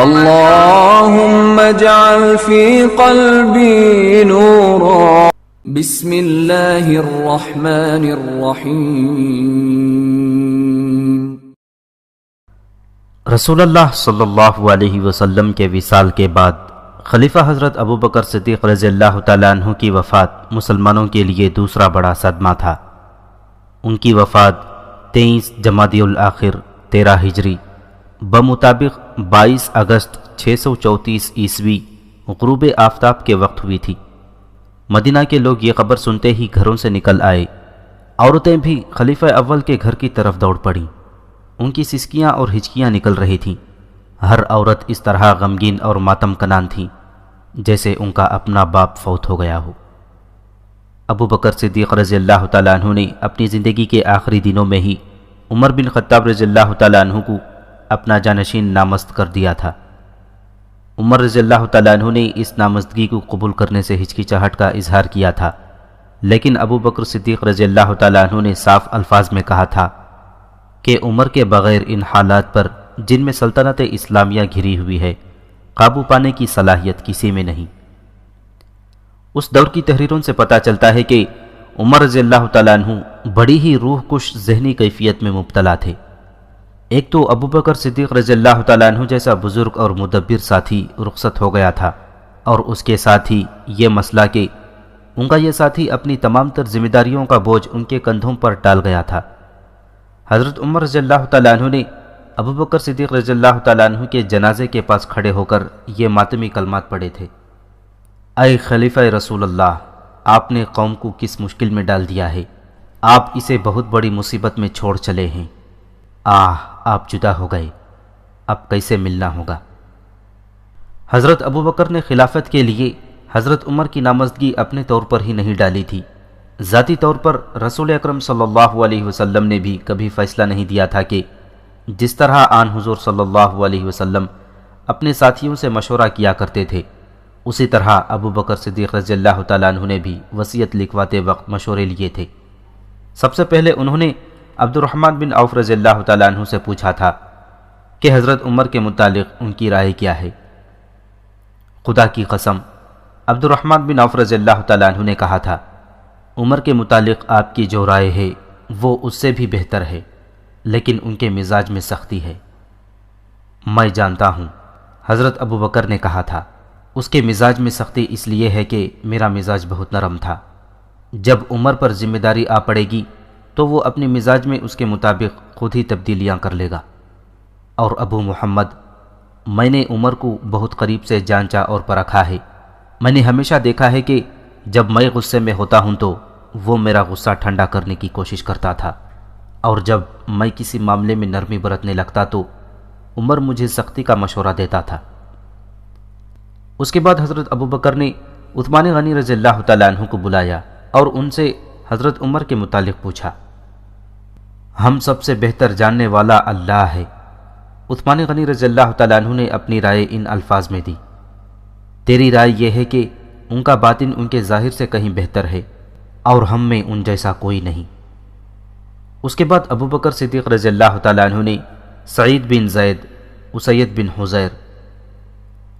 اللهم اجعل في قلبي نورا. بسم اللہ الرحمن الرحیم. رسول اللہ صلی اللہ علیہ وسلم کے وصال کے بعد خلیفہ حضرت ابوبکر صدیق رضی اللہ تعالیٰ عنہ کی وفات مسلمانوں کے لیے دوسرا بڑا صدمہ تھا. ان کی وفات 23 جمادی الاخر 13 ہجری بمطابق 22 اگست 634 عیسوی غروب آفتاب کے وقت ہوئی تھی. مدینہ کے لوگ یہ خبر سنتے ہی گھروں سے نکل آئے. عورتیں بھی خلیفہ اول کے گھر کی طرف دوڑ پڑیں. ان کی سسکیاں اور ہچکیاں نکل رہی تھیں. ہر عورت اس طرح غمگین اور ماتم کنان تھی جیسے ان کا اپنا باپ فوت ہو گیا ہو. ابوبکر صدیق رضی اللہ تعالیٰ عنہ نے اپنی زندگی کے آخری دنوں میں ہی عمر بن خطاب رضی اللہ تعالیٰ عنہ کو اپنا جانشین نامزد کر دیا تھا. عمر رضی اللہ تعالیٰ عنہ نے اس نامزدگی کو قبول کرنے سے ہچکچاہٹ کا اظہار کیا تھا، لیکن ابوبکر صدیق رضی اللہ تعالیٰ عنہ نے صاف الفاظ میں کہا تھا کہ عمر کے بغیر ان حالات پر جن میں سلطنت اسلامیہ گھری ہوئی ہے قابو پانے کی صلاحیت کسی میں نہیں. اس دور کی تحریروں سے پتہ چلتا ہے کہ عمر رضی اللہ تعالیٰ عنہ بڑی ہی روح کش ذہنی کیفیت میں مبتلا تھے. ایک تو ابوبکر صدیق رضی اللہ تعالیٰ عنہ جیسا بزرگ اور مدبر ساتھی رخصت ہو گیا تھا، اور اس کے ساتھ ہی یہ مسئلہ کہ ان کا یہ ساتھی اپنی تمام تر ذمہ داریوں کا بوجھ ان کے کندھوں پر ڈال گیا تھا. حضرت عمر رضی اللہ تعالیٰ عنہ نے ابوبکر صدیق رضی اللہ تعالیٰ عنہ کے جنازے کے پاس کھڑے ہو کر یہ ماتمی کلمات پڑھے تھے: اے خلیفہ رسول اللہ، آپ نے قوم کو کس مشکل میں ڈال دیا ہے، آپ اسے بہت بڑی مصیبت میں چھوڑ چلے ہیں. آپ جدا ہو گئے، اب کیسے ملنا ہوگا. حضرت ابوبکر نے خلافت کے لیے حضرت عمر کی نامزدگی اپنے طور پر ہی نہیں ڈالی تھی. ذاتی طور پر رسول اکرم صلی اللہ علیہ وسلم نے بھی کبھی فیصلہ نہیں دیا تھا کہ جس طرح آن حضور صلی اللہ علیہ وسلم اپنے ساتھیوں سے مشورہ کیا کرتے تھے، اسی طرح ابوبکر صدیق رضی اللہ تعالیٰ عنہ نے بھی وصیت لکھواتے وقت مشورے لیے تھے. سب سے پہلے انہوں نے عبد الرحمن بن عوف رضی اللہ تعالیٰ عنہ سے پوچھا تھا کہ حضرت عمر کے متعلق ان کی رائے کیا ہے. خدا کی قسم، عبد الرحمن بن عوف رضی اللہ تعالیٰ عنہ نے کہا تھا، عمر کے متعلق آپ کی جو رائے ہے وہ اس سے بھی بہتر ہے، لیکن ان کے مزاج میں سختی ہے. میں جانتا ہوں، حضرت ابوبکر نے کہا تھا، اس کے مزاج میں سختی اس لیے ہے کہ میرا مزاج بہت نرم تھا. جب عمر پر ذمہ داری آ پڑے گی تو وہ اپنے مزاج میں اس کے مطابق خود ہی تبدیلیاں کر لے گا. اور ابو محمد، میں نے عمر کو بہت قریب سے جانچا اور پرکھا ہے. میں نے ہمیشہ دیکھا ہے کہ جب میں غصے میں ہوتا ہوں تو وہ میرا غصہ ٹھنڈا کرنے کی کوشش کرتا تھا، اور جب میں کسی معاملے میں نرمی برتنے لگتا تو عمر مجھے سختی کا مشورہ دیتا تھا. اس کے بعد حضرت ابوبکر نے عثمان غنی رضی اللہ تعالیٰ عنہ کو بلایا اور ان سے حضرت عمر کے متعلق پوچھا. ہم سب سے بہتر جاننے والا اللہ ہے. عثمان غنی رضی اللہ تعالیٰ عنہ نے اپنی رائے ان الفاظ میں دی: تیری رائے یہ ہے کہ ان کا باطن ان کے ظاہر سے کہیں بہتر ہے، اور ہم میں ان جیسا کوئی نہیں. اس کے بعد ابوبکر صدیق رضی اللہ تعالیٰ عنہ نے سعید بن زید، اسید بن حضیر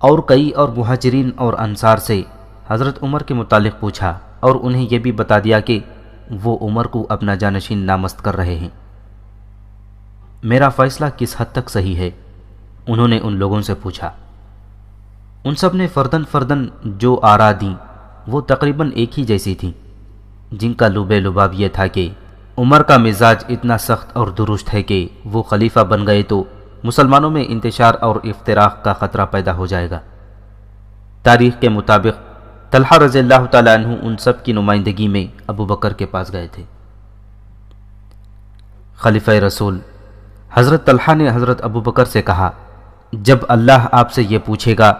اور کئی اور مہاجرین اور انصار سے حضرت عمر کے متعلق پوچھا، اور انہیں یہ بھی بتا دیا کہ وہ عمر کو اپنا جانشین نامزد کر رہے ہیں. میرا فیصلہ کس حد تک صحیح ہے؟ انہوں نے ان لوگوں سے پوچھا. ان سب نے فردن فردن جو آراء دیں وہ تقریباً ایک ہی جیسی تھیں، جن کا لب لباب یہ تھا کہ عمر کا مزاج اتنا سخت اور درست ہے کہ وہ خلیفہ بن گئے تو مسلمانوں میں انتشار اور افتراق کا خطرہ پیدا ہو جائے گا. تاریخ کے مطابق طلحہ رضی اللہ تعالیٰ عنہ ان سب کی نمائندگی میں ابوبکر کے پاس گئے تھے. خلیفہ رسول حضرت طلحہ نے حضرت ابوبکر سے کہا، جب اللہ آپ سے یہ پوچھے گا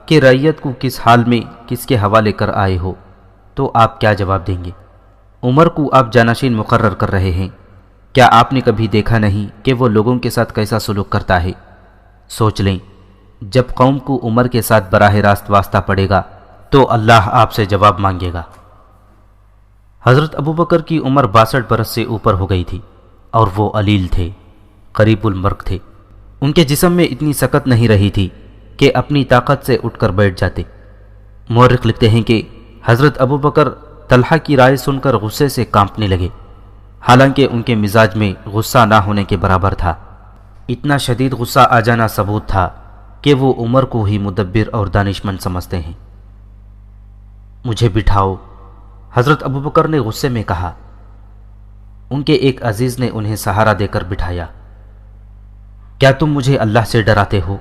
کہ رعیت کو کس حال میں کس کے حوالے کر آئے ہو تو آپ کیا جواب دیں گے؟ عمر کو آپ جانشین مقرر کر رہے ہیں، کیا آپ نے کبھی دیکھا نہیں کہ وہ لوگوں کے ساتھ کیسا سلوک کرتا ہے؟ سوچ لیں، جب قوم کو عمر کے ساتھ براہ راست واسطہ پڑے گا تو اللہ آپ سے جواب مانگے گا. حضرت ابوبکر کی عمر 62 برس سے اوپر ہو گئی تھی، اور وہ علیل تھے، قریب المرگ تھے. ان کے جسم میں اتنی سکت نہیں رہی تھی کہ اپنی طاقت سے اٹھ کر بیٹھ جاتے۔ مورخ لکھتے ہیں کہ حضرت ابو بکر طلحہ کی رائے سن کر غصے سے کانپنے لگے، حالانکہ ان کے مزاج میں غصہ نہ ہونے کے برابر تھا۔ اتنا شدید غصہ آ جانا ثبوت تھا کہ وہ عمر کو ہی مدبر اور دانشمند سمجھتے ہیں۔ مجھے بٹھاؤ، حضرت ابو بکر نے غصے میں کہا۔ ان کے ایک عزیز نے انہیں سہارا دے کر بٹھایا۔ کیا تم مجھے اللہ سے ڈراتے ہو؟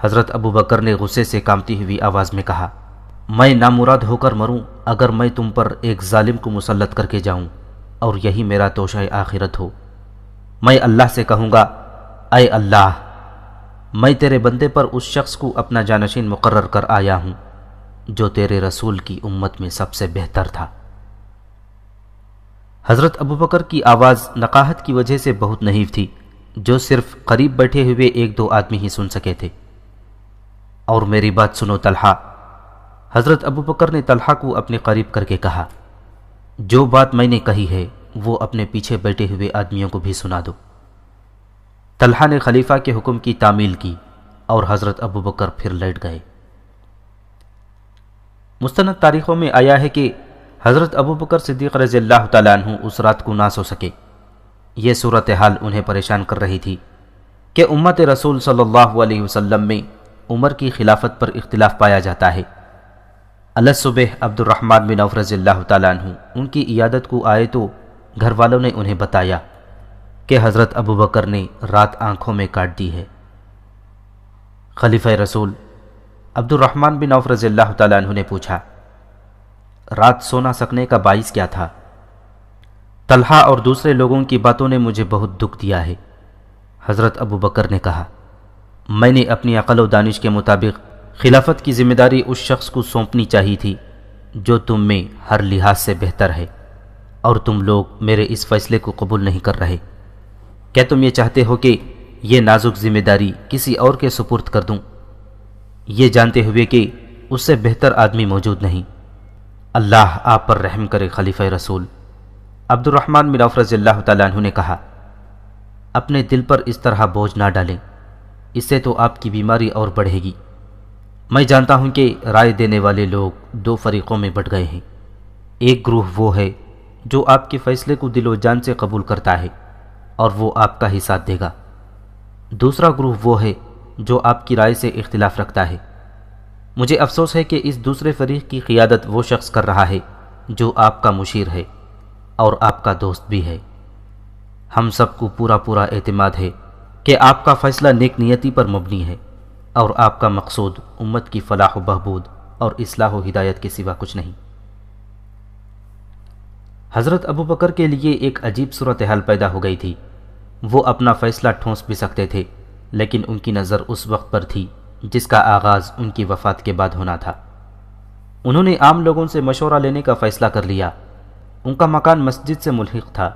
حضرت ابو بکر نے غصے سے کانپتی ہوئی آواز میں کہا، میں نامراد ہو کر مروں اگر میں تم پر ایک ظالم کو مسلط کر کے جاؤں اور یہی میرا توشہ آخرت ہو۔ میں اللہ سے کہوں گا، اے اللہ، میں تیرے بندے پر اس شخص کو اپنا جانشین مقرر کر آیا ہوں جو تیرے رسول کی امت میں سب سے بہتر تھا۔ حضرت ابو بکر کی آواز نقاہت کی وجہ سے بہت نحیف تھی، جو صرف قریب بیٹھے ہوئے ایک دو آدمی ہی سن سکے تھے۔ اور میری بات سنو طلحہ، حضرت ابو بکر نے طلحہ کو اپنے قریب کر کے کہا، جو بات میں نے کہی ہے وہ اپنے پیچھے بیٹھے ہوئے آدمیوں کو بھی سنا دو۔ طلحہ نے خلیفہ کے حکم کی تعمیل کی اور حضرت ابو بکر پھر لیٹ گئے۔ مستند تاریخوں میں آیا ہے کہ حضرت ابو بکر صدیق رضی اللہ تعالیٰ عنہ اس رات کو نہ سو سکے۔ یہ صورتحال انہیں پریشان کر رہی تھی کہ امت رسول صلی اللہ علیہ وسلم میں عمر کی خلافت پر اختلاف پایا جاتا ہے۔ الصبح عبد الرحمن بن عوف رضی اللہ تعالیٰ عنہ ان کی عیادت کو آئے تو گھر والوں نے انہیں بتایا کہ حضرت ابو بکر نے رات آنکھوں میں کاٹ دی ہے۔ خلیفہ رسول عبد الرحمن بن عوف رضی اللہ تعالیٰ عنہ نے پوچھا، رات سو نہ سکنے کا باعث کیا تھا؟ طلحہ اور دوسرے لوگوں کی باتوں نے مجھے بہت دکھ دیا ہے۔ حضرت ابو بکر نے کہا، میں نے اپنی عقل و دانش کے مطابق خلافت کی ذمہ داری اس شخص کو سونپنی چاہیے تھی جو تم میں ہر لحاظ سے بہتر ہے، اور تم لوگ میرے اس فیصلے کو قبول نہیں کر رہے۔ کیا تم یہ چاہتے ہو کہ یہ نازک ذمہ داری کسی اور کے سپرد کر دوں، یہ جانتے ہوئے کہ اس سے بہتر آدمی موجود نہیں؟ اللہ آپ پر رحم کرے خلیفہ رسول۔ عبد الرحمن بن عوف رضی اللہ تعالیٰ عنہ نے کہا، اپنے دل پر اس طرح بوجھ نہ ڈالیں، اس سے تو آپ کی بیماری اور بڑھے گی۔ میں جانتا ہوں کہ رائے دینے والے لوگ دو فریقوں میں بٹ گئے ہیں۔ ایک گروہ وہ ہے جو آپ کے فیصلے کو دل و جان سے قبول کرتا ہے اور وہ آپ کا ہی ساتھ دے گا، دوسرا گروہ وہ ہے جو آپ کی رائے سے اختلاف رکھتا ہے۔ مجھے افسوس ہے کہ اس دوسرے فریق کی قیادت وہ شخص کر رہا ہے جو آپ کا مشیر ہے اور آپ کا دوست بھی ہے۔ ہم سب کو پورا اعتماد ہے کہ آپ کا فیصلہ نیک نیتی پر مبنی ہے اور آپ کا مقصود امت کی فلاح و بہبود اور اصلاح و ہدایت کے سوا کچھ نہیں۔ حضرت ابو بکر کے لیے ایک عجیب صورتحال پیدا ہو گئی تھی۔ وہ اپنا فیصلہ ٹھونس بھی سکتے تھے، لیکن ان کی نظر اس وقت پر تھی جس کا آغاز ان کی وفات کے بعد ہونا تھا۔ انہوں نے عام لوگوں سے مشورہ لینے کا فیصلہ کر لیا۔ ان کا مکان مسجد سے ملحق تھا۔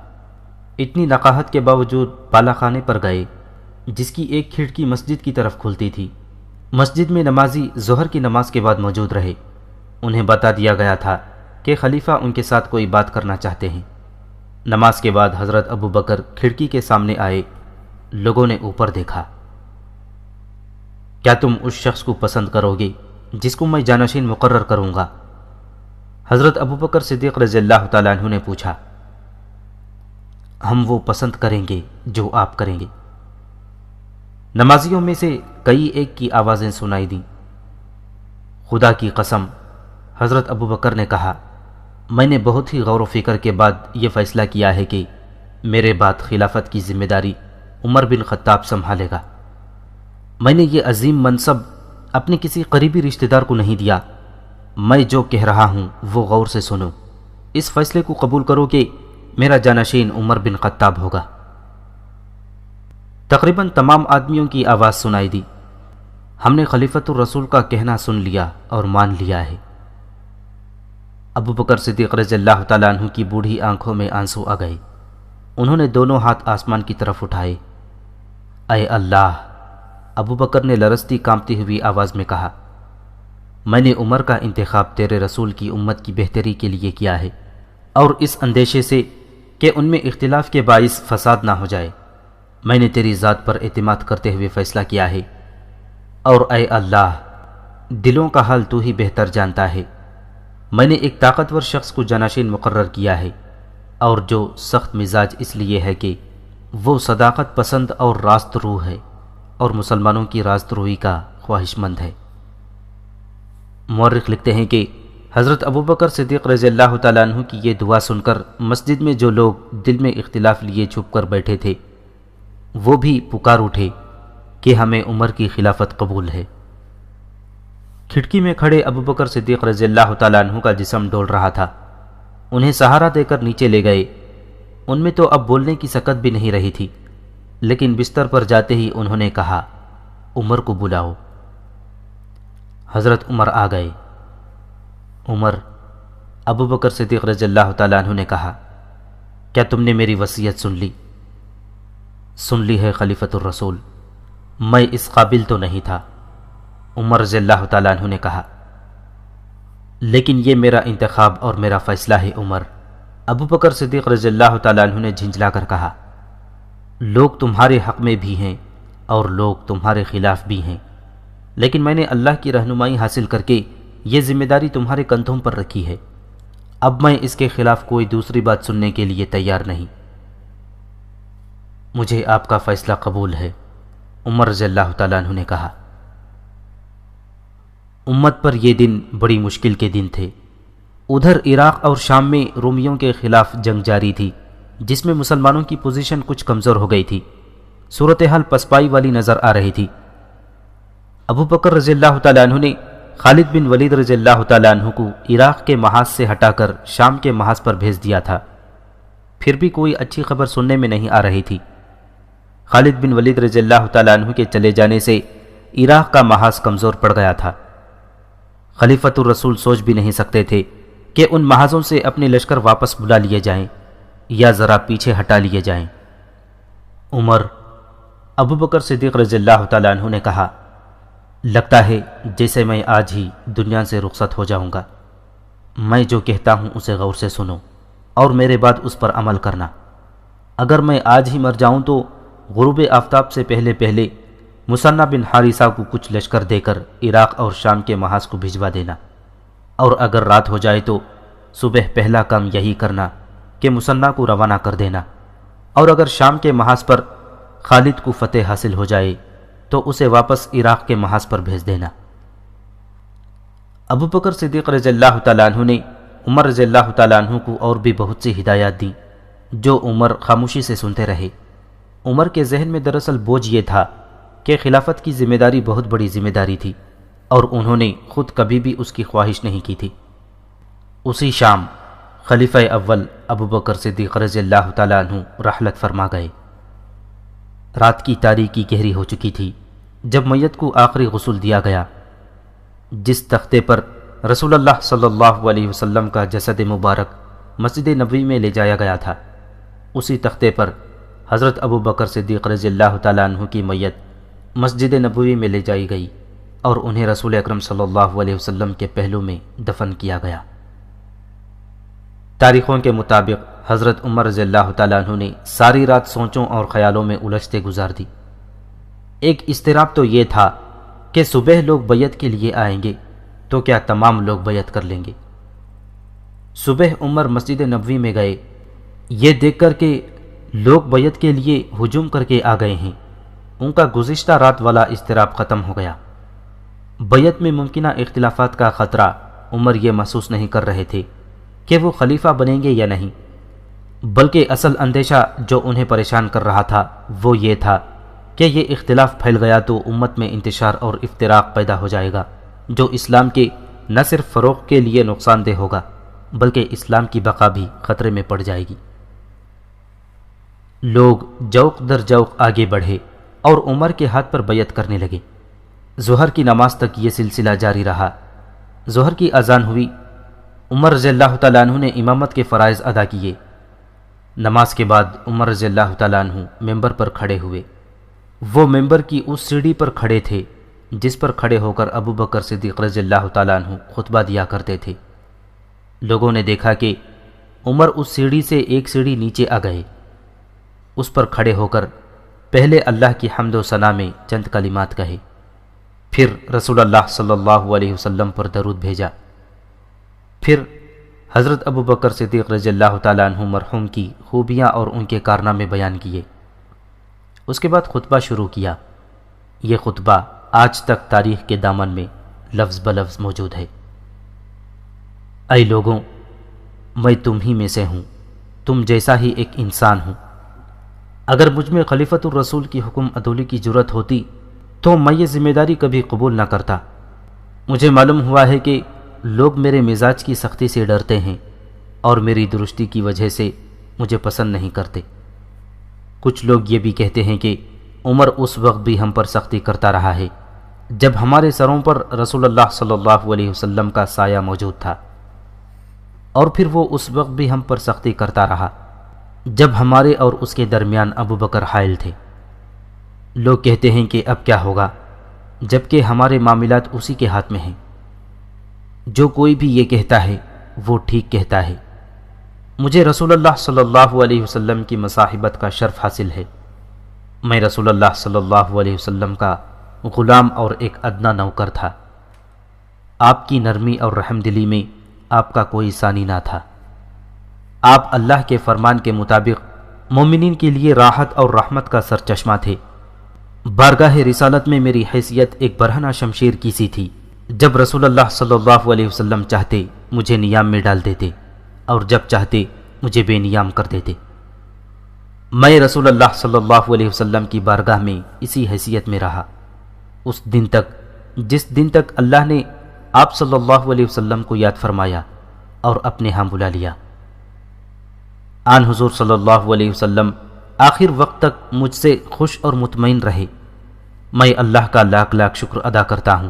اتنی نقاہت کے باوجود بالا خانے پر گئے جس کی ایک کھڑکی مسجد کی طرف کھلتی تھی۔ مسجد میں نمازی ظہر کی نماز کے بعد موجود رہے۔ انہیں بتا دیا گیا تھا کہ خلیفہ ان کے ساتھ کوئی بات کرنا چاہتے ہیں۔ نماز کے بعد حضرت ابو بکر کھڑکی کے سامنے آئے۔ لوگوں نے اوپر دیکھا۔ کیا تم اس شخص کو پسند کرو گے جس کو میں جانشین مقرر کروں گا؟ حضرت ابو بکر صدیق رضی اللہ تعالیٰ عنہ نے پوچھا۔ ہم وہ پسند کریں گے جو آپ کریں گے۔ نمازیوں میں سے کئی ایک کی آوازیں سنائی دیں۔ خدا کی قسم، حضرت ابو بکر نے کہا، میں نے بہت ہی غور و فکر کے بعد یہ فیصلہ کیا ہے کہ میرے بعد خلافت کی ذمہ داری عمر بن خطاب سنبھالے گا۔ میں نے یہ عظیم منصب اپنے کسی قریبی رشتہ دار کو نہیں دیا۔ میں جو کہہ رہا ہوں وہ غور سے سنو۔ اس فیصلے کو قبول کرو کہ میرا جانشین عمر بن خطاب ہوگا۔ تقریباً تمام آدمیوں کی آواز سنائی دی۔ ہم نے خلیفۃ الرسول کا کہنا سن لیا اور مان لیا ہے۔ ابو بکر صدیق رضی اللہ تعالیٰ عنہ کی بوڑھی آنکھوں میں آنسو آ گئے۔ انہوں نے دونوں ہاتھ آسمان کی طرف اٹھائے۔ اے اللہ، ابو بکر نے لرزتی کانپتی ہوئی آواز میں کہا، میں نے عمر کا انتخاب تیرے رسول کی امت کی بہتری کے لیے کیا ہے، اور اس اندیشے سے کہ ان میں اختلاف کے باعث فساد نہ ہو جائے۔ میں نے تیری ذات پر اعتماد کرتے ہوئے فیصلہ کیا ہے اور اے اللہ، دلوں کا حال تو ہی بہتر جانتا ہے۔ میں نے ایک طاقتور شخص کو جانشین مقرر کیا ہے، اور جو سخت مزاج اس لیے ہے کہ وہ صداقت پسند اور راست رو ہے، اور مسلمانوں کی راست روئی کا خواہش مند ہے۔ مورخ لکھتے ہیں کہ حضرت ابوبکر صدیق رضی اللہ تعالیٰ عنہ کی یہ دعا سن کر مسجد میں جو لوگ دل میں اختلاف لیے چھپ کر بیٹھے تھے وہ بھی پکار اٹھے کہ ہمیں عمر کی خلافت قبول ہے۔ کھڑکی میں کھڑے ابوبکر صدیق رضی اللہ تعالیٰ عنہ کا جسم ڈول رہا تھا۔ انہیں سہارا دے کر نیچے لے گئے۔ ان میں تو اب بولنے کی سکت بھی نہیں رہی تھی، لیکن بستر پر جاتے ہی انہوں نے کہا، عمر کو بلاؤ۔ حضرت عمر آ گئے۔ عمر، ابوبکر صدیق رضی اللہ تعالیٰ عنہ نے کہا، کیا تم نے میری وصیت سن لی؟ سن لی ہے خلیفۃ الرسول، میں اس قابل تو نہیں تھا۔ عمر رضی اللہ تعالیٰ عنہ نے کہا، لیکن یہ میرا انتخاب اور میرا فیصلہ ہے عمر۔ ابوبکر صدیق رضی اللہ تعالیٰ عنہ نے جھنجلا کر کہا، لوگ تمہارے حق میں بھی ہیں اور لوگ تمہارے خلاف بھی ہیں، لیکن میں نے اللہ کی رہنمائی حاصل کر کے یہ ذمہ داری تمہارے کندھوں پر رکھی ہے۔ اب میں اس کے خلاف کوئی دوسری بات سننے کے لیے تیار نہیں۔ مجھے آپ کا فیصلہ قبول ہے، عمر رضی اللہ تعالیٰ عنہ نے کہا۔ امت پر یہ دن بڑی مشکل کے دن تھے۔ ادھر عراق اور شام میں رومیوں کے خلاف جنگ جاری تھی، جس میں مسلمانوں کی پوزیشن کچھ کمزور ہو گئی تھی۔ صورتحال پسپائی والی نظر آ رہی تھی۔ ابوبکر رضی اللہ تعالیٰ عنہ نے خالد بن ولید رضی اللہ تعالیٰ عنہ کو عراق کے محاذ سے ہٹا کر شام کے محاذ پر بھیج دیا تھا۔ پھر بھی کوئی اچھی خبر سننے میں نہیں آ رہی تھی۔ خالد بن ولید رضی اللہ تعالیٰ عنہ کے چلے جانے سے عراق کا محاذ کمزور پڑ گیا تھا۔ خلیفۃ الرسول سوچ بھی نہیں سکتے تھے کہ ان محاذوں سے اپنے لشکر واپس بلا لیے جائیں یا ذرا پیچھے ہٹا لیے جائیں۔ عمر، ابوبکر صدیق رضی اللہ تعالیٰ عنہ نے کہا، لگتا ہے جیسے میں آج ہی دنیا سے رخصت ہو جاؤں گا۔ میں جو کہتا ہوں اسے غور سے سنو اور میرے بعد اس پر عمل کرنا۔ اگر میں آج ہی مر جاؤں تو غروب آفتاب سے پہلے پہلے مثنہ بن حارثہ کو کچھ لشکر دے کر عراق اور شام کے محاذ کو بھجوا دینا، اور اگر رات ہو جائے تو صبح پہلا کام یہی کرنا کہ مثنہ کو روانہ کر دینا، اور اگر شام کے محاذ پر خالد کو فتح حاصل ہو جائے تو اسے واپس عراق کے محاذ پر بھیج دینا۔ ابوبکر صدیق رضی اللہ تعالیٰ عنہ نے عمر رضی اللہ تعالیٰ عنہ کو اور بھی بہت سی ہدایات دیں، جو عمر خاموشی سے سنتے رہے۔ عمر کے ذہن میں دراصل بوجھ یہ تھا کہ خلافت کی ذمہ داری بہت بڑی ذمہ داری تھی، اور انہوں نے خود کبھی بھی اس کی خواہش نہیں کی تھی۔ اسی شام خلیفہ اول ابوبکر صدیق رضی اللہ تعالیٰ عنہ رحلت فرما گئے۔ رات کی تاریکی گہری ہو چکی تھی جب میت کو آخری غسل دیا گیا۔ جس تختے پر رسول اللہ صلی اللہ علیہ وسلم کا جسد مبارک مسجد نبوی میں لے جایا گیا تھا، اسی تختے پر حضرت ابوبکر صدیق رضی اللہ تعالیٰ عنہ کی میت مسجد نبوی میں لے جائی گئی اور انہیں رسول اکرم صلی اللہ علیہ وسلم کے پہلو میں دفن کیا گیا۔ تاریخوں کے مطابق حضرت عمر رضی اللہ تعالیٰ عنہ نے ساری رات سوچوں اور خیالوں میں الجھتے گزار دی۔ ایک اضطراب تو یہ تھا کہ صبح لوگ بیعت کے لیے آئیں گے تو کیا تمام لوگ بیعت کر لیں گے؟ صبح عمر مسجد نبوی میں گئے، یہ دیکھ کر کہ لوگ بیعت کے لیے ہجوم کر کے آ گئے ہیں، ان کا گزشتہ رات والا اضطراب ختم ہو گیا۔ بیعت میں ممکنہ اختلافات کا خطرہ عمر یہ محسوس نہیں کر رہے تھے کہ وہ خلیفہ بنیں گے یا نہیں، بلکہ اصل اندیشہ جو انہیں پریشان کر رہا تھا وہ یہ تھا کہ یہ اختلاف پھیل گیا تو امت میں انتشار اور افتراق پیدا ہو جائے گا، جو اسلام کے نہ صرف فروغ کے لیے نقصان دہ ہوگا بلکہ اسلام کی بقا بھی خطرے میں پڑ جائے گی۔ لوگ جوق در جوق آگے بڑھے اور عمر کے ہاتھ پر بیعت کرنے لگے۔ ظہر کی نماز تک یہ سلسلہ جاری رہا۔ ظہر کی اذان ہوئی، عمر رضی اللہ تعالیٰ عنہ نے امامت کے فرائض ادا کیے۔ نماز کے بعد عمر رضی اللہ تعالیٰ عنہ ممبر پر کھڑے ہوئے۔ وہ ممبر کی اس سیڑھی پر کھڑے تھے جس پر کھڑے ہو کر ابوبکر صدیق رضی اللہ تعالیٰ عنہ خطبہ دیا کرتے تھے۔ لوگوں نے دیکھا کہ عمر اس سیڑھی سے ایک سیڑھی نیچے آ گئے۔ اس پر کھڑے ہو کر پہلے اللہ کی حمد و ثنا میں چند کلمات کہے، پھر رسول اللہ صلی اللہ علیہ وسلم پر درود بھیجا، پھر حضرت ابو بکر صدیق رضی اللہ تعالیٰ عنہ مرحوم کی خوبیاں اور ان کے کارنامے بیان کیے۔ اس کے بعد خطبہ شروع کیا۔ یہ خطبہ آج تک تاریخ کے دامن میں لفظ بلفظ موجود ہے۔ اے لوگوں، میں تم ہی میں سے ہوں، تم جیسا ہی ایک انسان ہوں۔ اگر مجھ میں خلیفۃ الرسول کی حکم عدولی کی جرت ہوتی تو میں یہ ذمہ داری کبھی قبول نہ کرتا۔ مجھے معلوم ہوا ہے کہ لوگ میرے مزاج کی سختی سے ڈرتے ہیں اور میری درستی کی وجہ سے مجھے پسند نہیں کرتے۔ کچھ لوگ یہ بھی کہتے ہیں کہ عمر اس وقت بھی ہم پر سختی کرتا رہا ہے جب ہمارے سروں پر رسول اللہ صلی اللہ علیہ وسلم کا سایہ موجود تھا، اور پھر وہ اس وقت بھی ہم پر سختی کرتا رہا جب ہمارے اور اس کے درمیان ابو بکر حائل تھے۔ لوگ کہتے ہیں کہ اب کیا ہوگا، جبکہ ہمارے معاملات اسی کے ہاتھ میں ہیں۔ جو کوئی بھی یہ کہتا ہے وہ ٹھیک کہتا ہے۔ مجھے رسول اللہ صلی اللہ علیہ وسلم کی مصاحبت کا شرف حاصل ہے۔ میں رسول اللہ صلی اللہ علیہ وسلم کا غلام اور ایک ادنا نوکر تھا۔ آپ کی نرمی اور رحم دلی میں آپ کا کوئی ثانی نہ تھا۔ آپ اللہ کے فرمان کے مطابق مومنین کے لیے راحت اور رحمت کا سرچشمہ تھے۔ بارگاہ رسالت میں میری حیثیت ایک برہنہ شمشیر کی سی تھی۔ جب رسول اللہ صلی اللہ علیہ وسلم چاہتے مجھے نیام میں ڈال دیتے اور جب چاہتے مجھے بے نیام کر دیتے۔ میں رسول اللہ صلی اللہ علیہ وسلم کی بارگاہ میں اسی حیثیت میں رہا اس دن تک جس دن تک اللہ نے آپ صلی اللہ علیہ وسلم کو یاد فرمایا اور اپنے ہاں بلا لیا۔ آن حضور صلی اللہ علیہ وسلم آخر وقت تک مجھ سے خوش اور مطمئن رہے۔ میں اللہ کا لاکھ لاکھ شکر ادا کرتا ہوں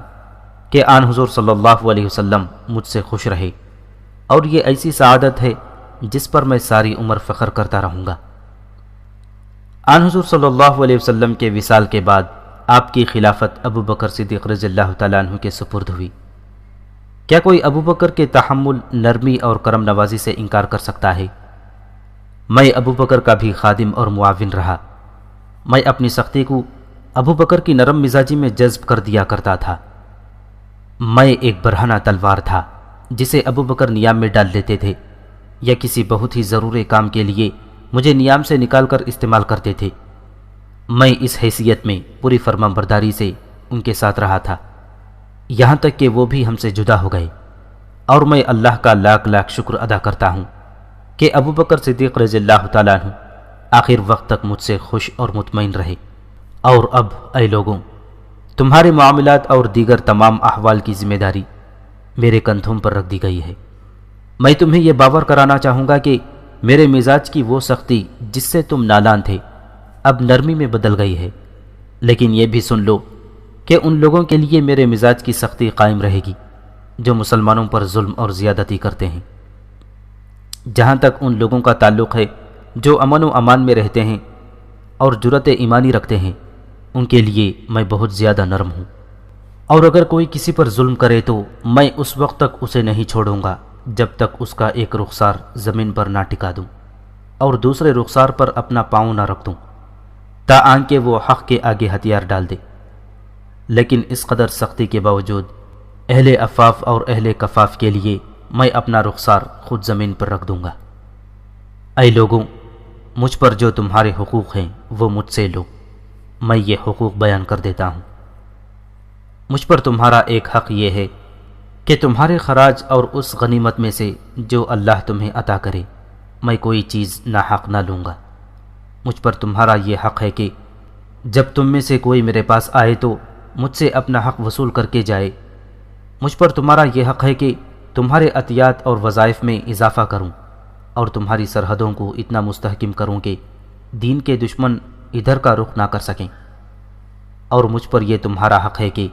کہ آن حضور صلی اللہ علیہ وسلم مجھ سے خوش رہے، اور یہ ایسی سعادت ہے جس پر میں ساری عمر فخر کرتا رہوں گا۔ آن حضور صلی اللہ علیہ وسلم کے وصال کے بعد آپ کی خلافت ابو بکر صدیق رضی اللہ تعالیٰ عنہ کے سپرد ہوئی۔ کیا کوئی ابو بکر کے تحمل، نرمی اور کرم نوازی سے انکار کر سکتا ہے؟ میں ابو بکر کا بھی خادم اور معاون رہا۔ میں اپنی سختی کو ابو بکر کی نرم مزاجی میں جذب کر دیا کرتا تھا۔ میں ایک برہنہ تلوار تھا جسے ابو بکر نیام میں ڈال دیتے تھے، یا کسی بہت ہی ضروری کام کے لیے مجھے نیام سے نکال کر استعمال کرتے تھے۔ میں اس حیثیت میں پوری فرمانبرداری سے ان کے ساتھ رہا تھا، یہاں تک کہ وہ بھی ہم سے جدا ہو گئے، اور میں اللہ کا لاکھ لاکھ شکر ادا کرتا ہوں کہ ابو بکر صدیق رضی اللہ تعالیٰ عنہ آخر وقت تک مجھ سے خوش اور مطمئن رہے۔ اور اب اے لوگوں، تمہارے معاملات اور دیگر تمام احوال کی ذمہ داری میرے کندھوں پر رکھ دی گئی ہے۔ میں تمہیں یہ باور کرانا چاہوں گا کہ میرے مزاج کی وہ سختی جس سے تم نالان تھے اب نرمی میں بدل گئی ہے، لیکن یہ بھی سن لو کہ ان لوگوں کے لیے میرے مزاج کی سختی قائم رہے گی جو مسلمانوں پر ظلم اور زیادتی کرتے ہیں۔ جہاں تک ان لوگوں کا تعلق ہے جو امن و امان میں رہتے ہیں اور جرأت ایمانی رکھتے ہیں، ان کے لیے میں بہت زیادہ نرم ہوں، اور اگر کوئی کسی پر ظلم کرے تو میں اس وقت تک اسے نہیں چھوڑوں گا جب تک اس کا ایک رخسار زمین پر نہ ٹکا دوں اور دوسرے رخسار پر اپنا پاؤں نہ رکھ دوں، تاکہ وہ حق کے آگے ہتھیار ڈال دے۔ لیکن اس قدر سختی کے باوجود اہل عفاف اور اہل کفاف کے لیے میں اپنا رخسار خود زمین پر رکھ دوں گا۔ اے لوگوں، مجھ پر جو تمہارے حقوق ہیں وہ مجھ سے لو، میں یہ حقوق بیان کر دیتا ہوں۔ مجھ پر تمہارا ایک حق یہ ہے کہ تمہارے خراج اور اس غنیمت میں سے جو اللہ تمہیں عطا کرے میں کوئی چیز ناحق نہ لوں گا۔ مجھ پر تمہارا یہ حق ہے کہ جب تم میں سے کوئی میرے پاس آئے تو مجھ سے اپنا حق وصول کر کے جائے۔ مجھ پر تمہارا یہ حق ہے کہ تمہارے عطیات اور وظائف میں اضافہ کروں اور تمہاری سرحدوں کو اتنا مستحکم کروں کہ دین کے دشمن ادھر کا رخ نہ کر سکیں۔ اور مجھ پر یہ تمہارا حق ہے کہ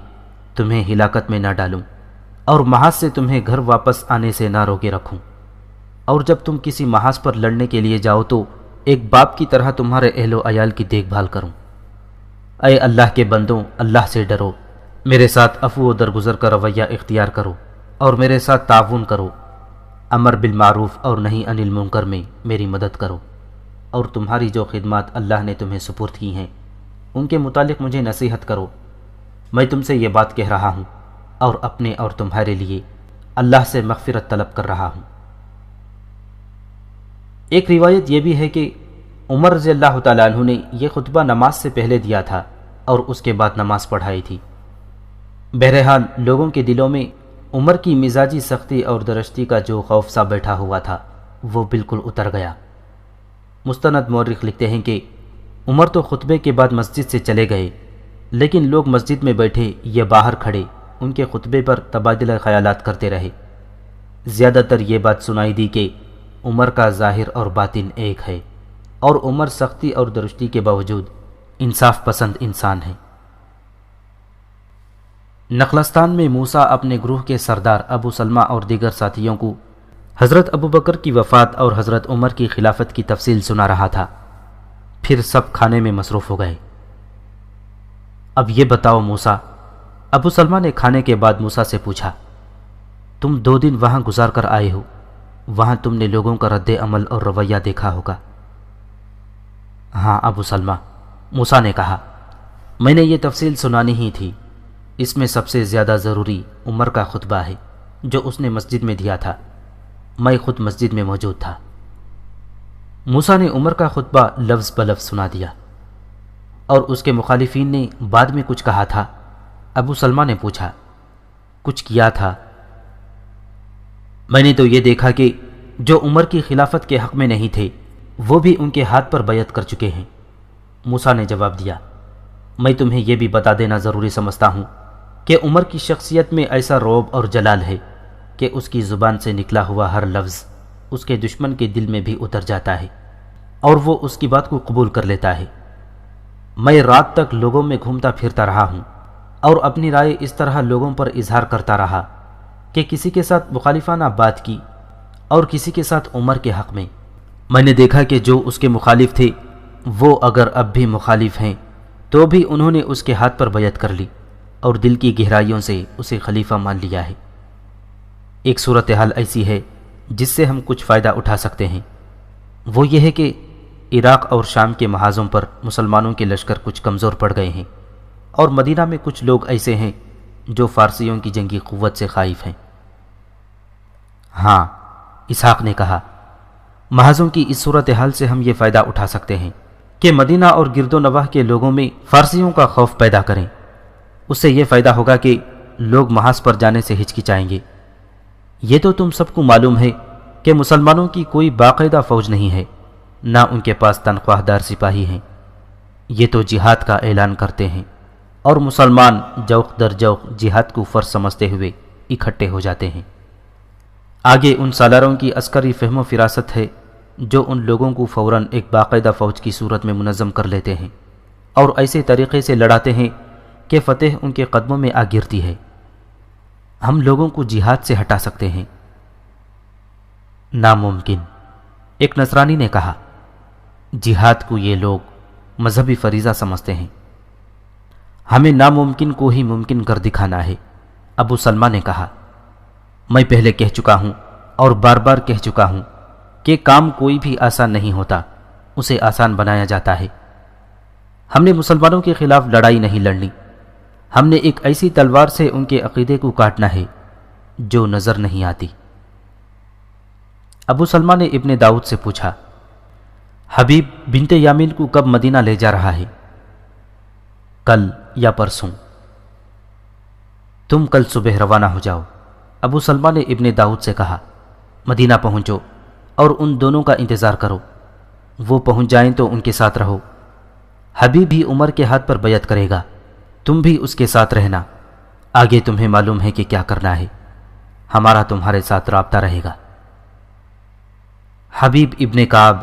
تمہیں ہلاکت میں نہ ڈالوں اور محاذ سے تمہیں گھر واپس آنے سے نہ روکے رکھوں، اور جب تم کسی محاذ پر لڑنے کے لیے جاؤ تو ایک باپ کی طرح تمہارے اہل و عیال کی دیکھ بھال کروں۔ اے اللہ کے بندوں، اللہ سے ڈرو، میرے ساتھ عفو و درگزر کا رویہ اختیار کرو اور میرے ساتھ تعاون کرو، امر بالمعروف اور نہی عن المنکر میں میری مدد کرو، اور تمہاری جو خدمات اللہ نے تمہیں سپرد کی ہیں ان کے متعلق مجھے نصیحت کرو۔ میں تم سے یہ بات کہہ رہا ہوں اور اپنے اور تمہارے لیے اللہ سے مغفرت طلب کر رہا ہوں۔ ایک روایت یہ بھی ہے کہ عمر رضی اللہ تعالیٰ عنہ نے یہ خطبہ نماز سے پہلے دیا تھا اور اس کے بعد نماز پڑھائی تھی۔ بہرحال لوگوں کے دلوں میں عمر کی مزاجی سختی اور درشتی کا جو خوف سا بیٹھا ہوا تھا وہ بالکل اتر گیا۔ مستند مورخ لکھتے ہیں کہ عمر تو خطبے کے بعد مسجد سے چلے گئے، لیکن لوگ مسجد میں بیٹھے یا باہر کھڑے ان کے خطبے پر تبادلہ خیالات کرتے رہے۔ زیادہ تر یہ بات سنائی دی کہ عمر کا ظاہر اور باطن ایک ہے اور عمر سختی اور درشتی کے باوجود انصاف پسند انسان ہے۔ نخلستان میں موسیٰ اپنے گروہ کے سردار ابو سلمہ اور دیگر ساتھیوں کو حضرت ابو بکر کی وفات اور حضرت عمر کی خلافت کی تفصیل سنا رہا تھا۔ پھر سب کھانے میں مصروف ہو گئے۔ اب یہ بتاؤ موسیٰ، ابو سلمہ نے کھانے کے بعد موسیٰ سے پوچھا، تم 2 دن وہاں گزار کر آئے ہو، وہاں تم نے لوگوں کا رد عمل اور رویہ دیکھا ہوگا۔ ہاں ابو سلمہ، موسیٰ نے کہا، میں نے یہ تفصیل سنانی ہی تھی۔ اس میں سب سے زیادہ ضروری عمر کا خطبہ ہے جو اس نے مسجد میں دیا تھا۔ میں خود مسجد میں موجود تھا۔ موسیٰ نے عمر کا خطبہ لفظ بلفظ سنا دیا اور اس کے مخالفین نے بعد میں کچھ کہا تھا۔ ابو سلمہ نے پوچھا، کچھ کیا تھا؟ میں نے تو یہ دیکھا کہ جو عمر کی خلافت کے حق میں نہیں تھے وہ بھی ان کے ہاتھ پر بیعت کر چکے ہیں۔ موسیٰ نے جواب دیا، میں تمہیں یہ بھی بتا دینا ضروری سمجھتا ہوں کہ عمر کی شخصیت میں ایسا رعب اور جلال ہے کہ اس کی زبان سے نکلا ہوا ہر لفظ اس کے دشمن کے دل میں بھی اتر جاتا ہے اور وہ اس کی بات کو قبول کر لیتا ہے۔ میں رات تک لوگوں میں گھومتا پھرتا رہا ہوں اور اپنی رائے اس طرح لوگوں پر اظہار کرتا رہا کہ کسی کے ساتھ مخالفانہ بات کی اور کسی کے ساتھ عمر کے حق میں۔ میں نے دیکھا کہ جو اس کے مخالف تھے وہ اگر اب بھی مخالف ہیں تو بھی انہوں نے اس کے ہاتھ پر بیعت کر لی اور دل کی گہرائیوں سے اسے خلیفہ مان لیا ہے۔ ایک صورتحال ایسی ہے جس سے ہم کچھ فائدہ اٹھا سکتے ہیں، وہ یہ ہے کہ عراق اور شام کے محاذوں پر مسلمانوں کے لشکر کچھ کمزور پڑ گئے ہیں اور مدینہ میں کچھ لوگ ایسے ہیں جو فارسیوں کی جنگی قوت سے خائف ہیں۔ ہاں، اسحاق نے کہا، محاذوں کی اس صورتحال سے ہم یہ فائدہ اٹھا سکتے ہیں کہ مدینہ اور گرد و نواح کے لوگوں میں فارسیوں کا خوف پیدا کریں۔ اس سے یہ فائدہ ہوگا کہ لوگ محاذ پر جانے سے ہچکچائیں گے۔ یہ تو تم سب کو معلوم ہے کہ مسلمانوں کی کوئی باقاعدہ فوج نہیں ہے، نہ ان کے پاس تنخواہ دار سپاہی ہیں۔ یہ تو جہاد کا اعلان کرتے ہیں اور مسلمان جوق در جوق جہاد کو فرض سمجھتے ہوئے اکٹھے ہو جاتے ہیں۔ آگے ان سالاروں کی عسکری فہم و فراست ہے جو ان لوگوں کو فوراً ایک باقاعدہ فوج کی صورت میں منظم کر لیتے ہیں اور ایسے طریقے سے لڑاتے ہیں کہ فتح ان کے قدموں میں آ گرتی ہے۔ ہم لوگوں کو جہاد سے ہٹا سکتے ہیں۔ ناممکن، ایک نصرانی نے کہا، جہاد کو یہ لوگ مذہبی فریضہ سمجھتے ہیں، ہمیں ناممکن کو ہی ممکن کر دکھانا ہے۔ ابو سلمہ نے کہا، میں پہلے کہہ چکا ہوں اور بار بار کہہ چکا ہوں کہ کام کوئی بھی آسان نہیں ہوتا، اسے آسان بنایا جاتا ہے۔ ہم نے مسلمانوں کے خلاف لڑائی نہیں لڑنی، ہم نے ایک ایسی تلوار سے ان کے عقیدے کو کاٹنا ہے جو نظر نہیں آتی۔ ابو سلمہ نے ابن داؤد سے پوچھا، حبیب بنت یامین کو کب مدینہ لے جا رہا ہے؟ کل یا پرسوں۔ تم کل صبح روانہ ہو جاؤ۔ ابو سلمہ نے ابن داؤد سے کہا، مدینہ پہنچو اور ان دونوں کا انتظار کرو، وہ پہنچ جائیں تو ان کے ساتھ رہو۔ حبیب بھی عمر کے ہاتھ پر بیعت کرے گا، تم بھی اس کے ساتھ رہنا، آگے تمہیں معلوم ہے کہ کیا کرنا ہے، ہمارا تمہارے ساتھ رابطہ رہے گا۔ حبیب ابن کعب